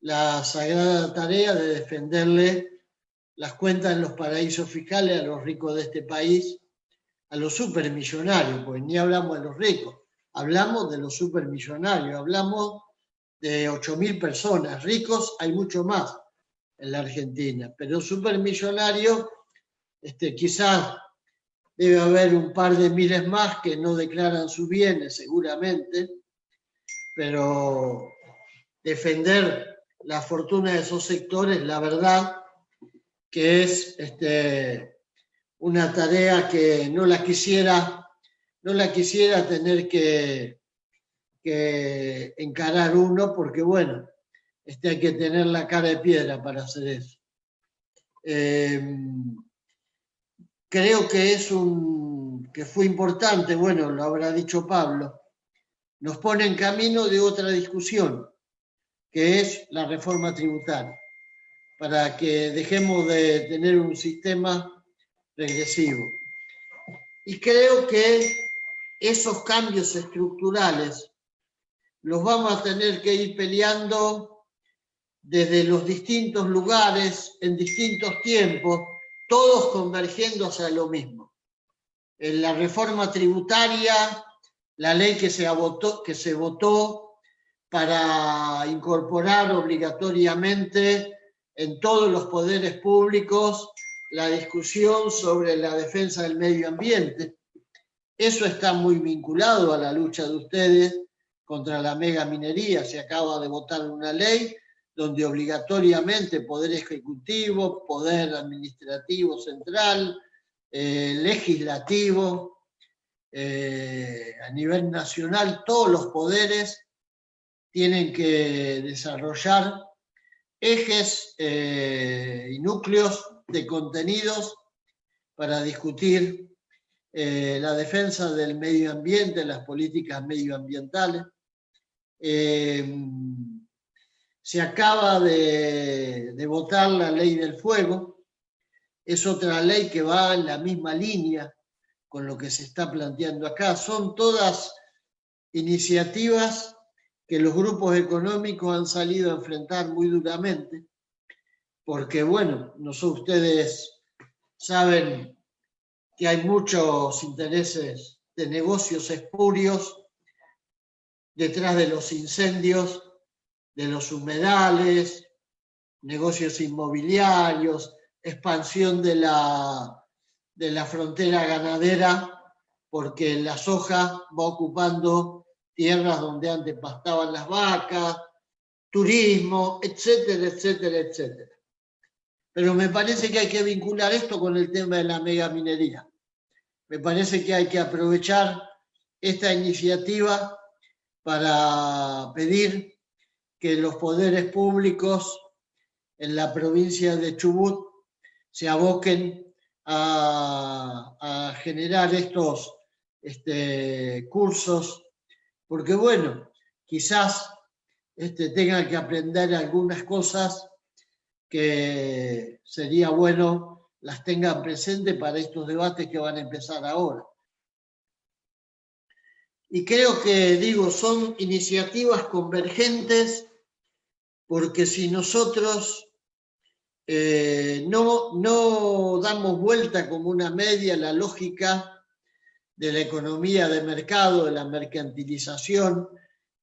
la sagrada tarea de defenderle las cuentas en los paraísos fiscales a los ricos de este país, a los supermillonarios, porque ni hablamos de los ricos, hablamos de los supermillonarios, hablamos de 8.000 personas. Ricos hay mucho más en la Argentina, pero supermillonarios quizás debe haber un par de miles más que no declaran sus bienes, seguramente, pero defender la fortuna de esos sectores, la verdad que es una tarea que no la quisiera tener que encarar uno, porque bueno, hay que tener la cara de piedra para hacer eso. Creo que que fue importante, bueno, lo habrá dicho Pablo, nos pone en camino de otra discusión, que es la reforma tributaria, para que dejemos de tener un sistema regresivo. Y creo que esos cambios estructurales los vamos a tener que ir peleando desde los distintos lugares, en distintos tiempos, todos convergiendo hacia lo mismo. En la reforma tributaria la ley que se votó para incorporar obligatoriamente en todos los poderes públicos la discusión sobre la defensa del medio ambiente. Eso está muy vinculado a la lucha de ustedes contra la megaminería. Se acaba de votar una ley donde obligatoriamente Poder Ejecutivo, Poder Administrativo Central, Legislativo, a nivel nacional, todos los poderes tienen que desarrollar ejes y núcleos de contenidos para discutir la defensa del medio ambiente, las políticas medioambientales. Se acaba de votar la ley del fuego, es otra ley que va en la misma línea con lo que se está planteando acá. Son todas iniciativas que los grupos económicos han salido a enfrentar muy duramente, porque bueno, ustedes saben que hay muchos intereses de negocios espurios detrás de los incendios, de los humedales, negocios inmobiliarios, expansión de la frontera ganadera, porque la soja va ocupando tierras donde antes pastaban las vacas, turismo, etcétera, etcétera, etcétera. Pero me parece que hay que vincular esto con el tema de la megaminería. Me parece que hay que aprovechar esta iniciativa para pedir que los poderes públicos en la provincia de Chubut se aboquen a generar estos cursos, porque bueno, quizás tengan que aprender algunas cosas que sería bueno las tengan presentes para estos debates que van a empezar ahora. Y creo que, son iniciativas convergentes, porque si nosotros no damos vuelta como una media la lógica de la economía de mercado, de la mercantilización,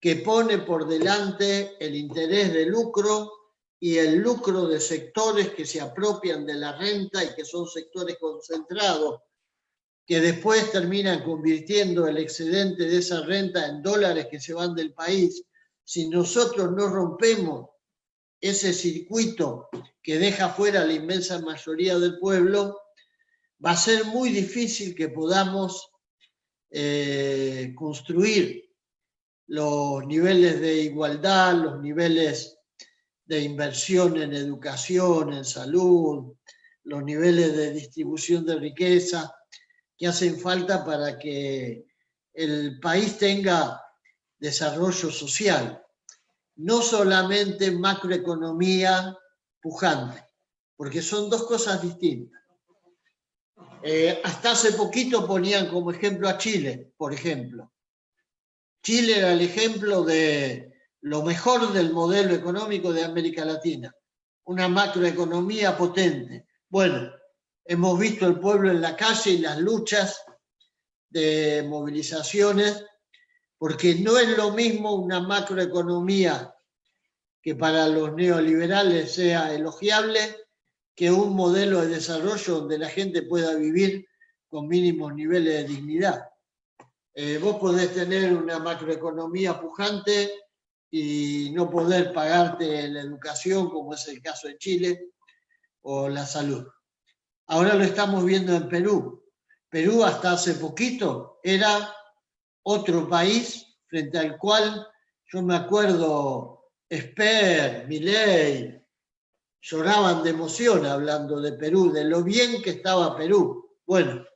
que pone por delante el interés de lucro y el lucro de sectores que se apropian de la renta y que son sectores concentrados, que después terminan convirtiendo el excedente de esa renta en dólares que se van del país. Si nosotros no rompemos ese circuito que deja fuera la inmensa mayoría del pueblo, va a ser muy difícil que podamos construir los niveles de igualdad, los niveles de inversión en educación, en salud, los niveles de distribución de riqueza que hacen falta para que el país tenga desarrollo social. No solamente macroeconomía pujante, porque son dos cosas distintas. Hasta hace poquito ponían como ejemplo a Chile, por ejemplo. Chile era el ejemplo de lo mejor del modelo económico de América Latina, una macroeconomía potente. Bueno, hemos visto el pueblo en la calle y las luchas de movilizaciones, porque no es lo mismo una macroeconomía que para los neoliberales sea elogiable que un modelo de desarrollo donde la gente pueda vivir con mínimos niveles de dignidad. Vos podés tener una macroeconomía pujante y no poder pagarte la educación, como es el caso de Chile, o la salud. Ahora lo estamos viendo en Perú. Perú hasta hace poquito era otro país frente al cual yo me acuerdo Esper, Milei, lloraban de emoción hablando de Perú, de lo bien que estaba Perú. Bueno,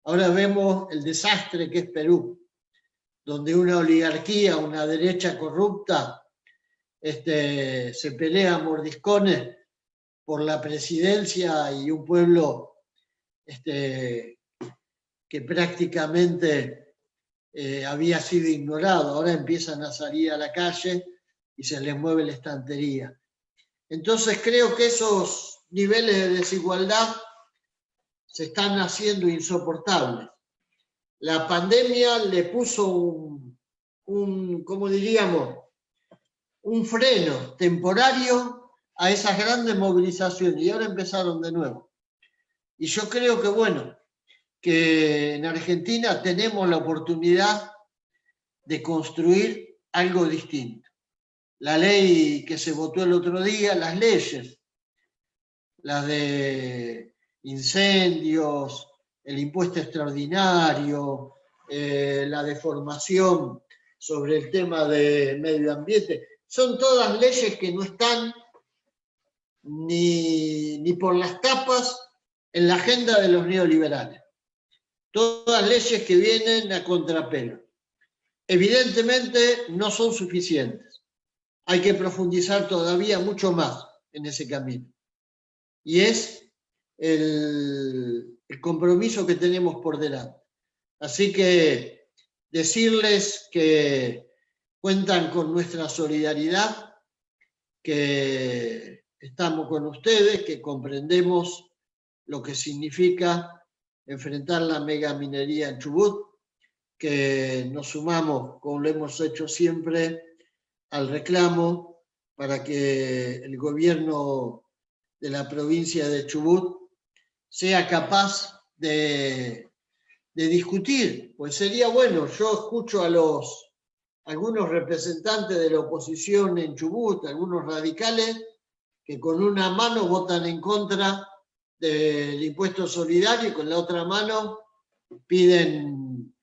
ahora vemos el desastre que es Perú, donde una oligarquía, una derecha corrupta, se pelea a mordiscones por la presidencia y un pueblo que prácticamente había sido ignorado. Ahora empiezan a salir a la calle y se les mueve la estantería. Entonces creo que esos niveles de desigualdad se están haciendo insoportables. la pandemia le puso ¿cómo diríamos? Un freno temporario a esas grandes movilizaciones y ahora empezaron de nuevo. Y yo creo que, bueno, que en Argentina tenemos la oportunidad de construir algo distinto. La ley que se votó el otro día, las leyes, las de incendios, el impuesto extraordinario, la de formación sobre el tema de medio ambiente, son todas leyes que no están ni por las tapas en la agenda de los neoliberales. Todas leyes que vienen a contrapelo. Evidentemente no son suficientes. Hay que profundizar todavía mucho más en ese camino. Y es el compromiso que tenemos por delante. Así que decirles que cuentan con nuestra solidaridad, que estamos con ustedes, que comprendemos lo que significa enfrentar la megaminería en Chubut, que nos sumamos, como lo hemos hecho siempre, al reclamo para que el gobierno de la provincia de Chubut sea capaz de discutir, pues sería bueno. Yo escucho a algunos representantes de la oposición en Chubut, algunos radicales, que con una mano votan en contra del impuesto solidario y con la otra mano piden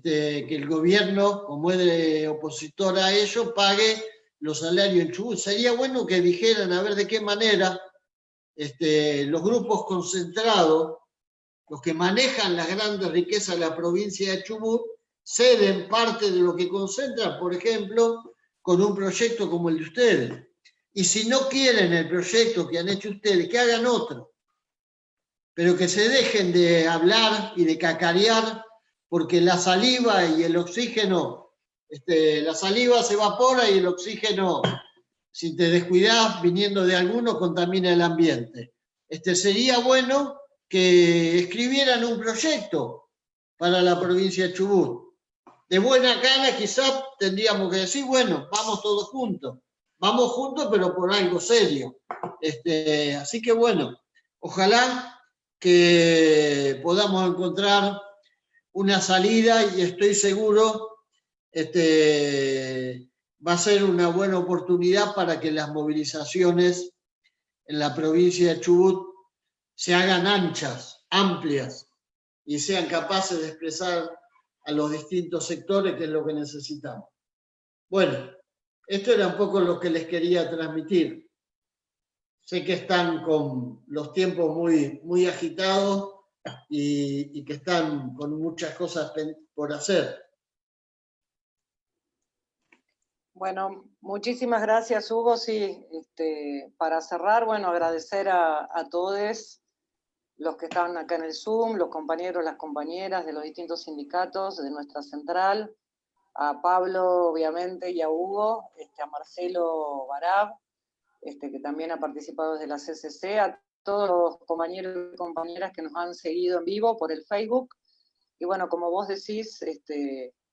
que el gobierno, como es de opositor a ello, pague los salarios en Chubut. Sería bueno que dijeran a ver de qué manera los grupos concentrados, los que manejan las grandes riquezas de la provincia de Chubut, ceden parte de lo que concentran, por ejemplo, con un proyecto como el de ustedes. Y si no quieren el proyecto que han hecho ustedes, que hagan otro. Pero que se dejen de hablar y de cacarear, porque la saliva y el oxígeno, la saliva se evapora y el oxígeno, si te descuidas, viniendo de alguno, contamina el ambiente. Sería bueno que escribieran un proyecto para la provincia de Chubut. De buena gana quizás tendríamos que decir, bueno, vamos todos juntos. Vamos juntos, pero por algo serio. Así que bueno, ojalá que podamos encontrar una salida y estoy seguro va a ser una buena oportunidad para que las movilizaciones en la provincia de Chubut se hagan anchas, amplias, y sean capaces de expresar a los distintos sectores que es lo que necesitamos. Bueno, esto era un poco lo que les quería transmitir. Sé que están con los tiempos muy, muy agitados y que están con muchas cosas por hacer. Bueno, muchísimas gracias, Hugo. Sí, para cerrar, bueno, agradecer a todos los que estaban acá en el Zoom, los compañeros, las compañeras de los distintos sindicatos de nuestra central, a Pablo, obviamente, y a Hugo, a Marcelo Barab, que también ha participado desde la CCC, a todos los compañeros y compañeras que nos han seguido en vivo por el Facebook. Y bueno, como vos decís,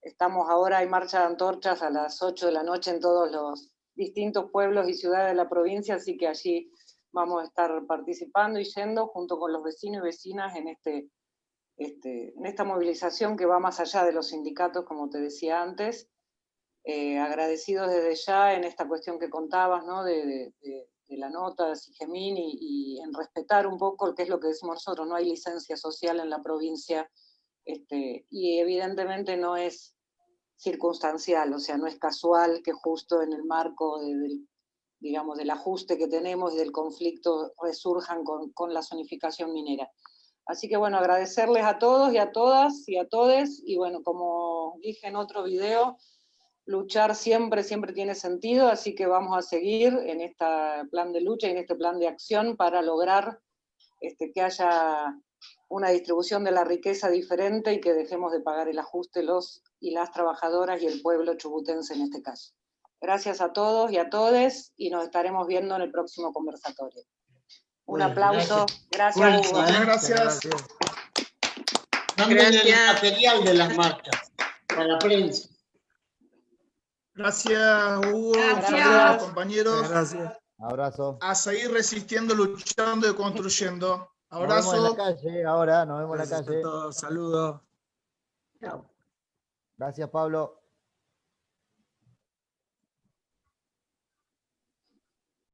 estamos ahora, hay marcha de antorchas a las 8 de la noche en todos los distintos pueblos y ciudades de la provincia, así que allí vamos a estar participando y yendo junto con los vecinos y vecinas en esta movilización que va más allá de los sindicatos, como te decía antes. Agradecidos desde ya en esta cuestión que contabas, ¿no? de la nota de Sigemín y en respetar un poco lo que es lo que decimos nosotros, no hay licencia social en la provincia, y evidentemente no es circunstancial, o sea, no es casual que justo en el marco del ajuste que tenemos y del conflicto resurjan con la zonificación minera. Así que bueno, agradecerles a todos y a todas y a todes, y bueno, como dije en otro video, luchar siempre tiene sentido, así que vamos a seguir en este plan de lucha y en este plan de acción para lograr que haya una distribución de la riqueza diferente y que dejemos de pagar el ajuste los y las trabajadoras y el pueblo chubutense en este caso. Gracias a todos y a todes, y nos estaremos viendo en el próximo conversatorio. Un aplauso. Gracias, Hugo. Muchas gracias. Manden el Gracias. material de las marchas para la prensa. Gracias, Hugo. Gracias. Saludos, compañeros. Gracias. Abrazo. A seguir resistiendo, luchando y construyendo. Nos vemos en la Abrazo. calle ahora, nos vemos en la Gracias a calle. todos. Saludos. Chao. Gracias, Pablo.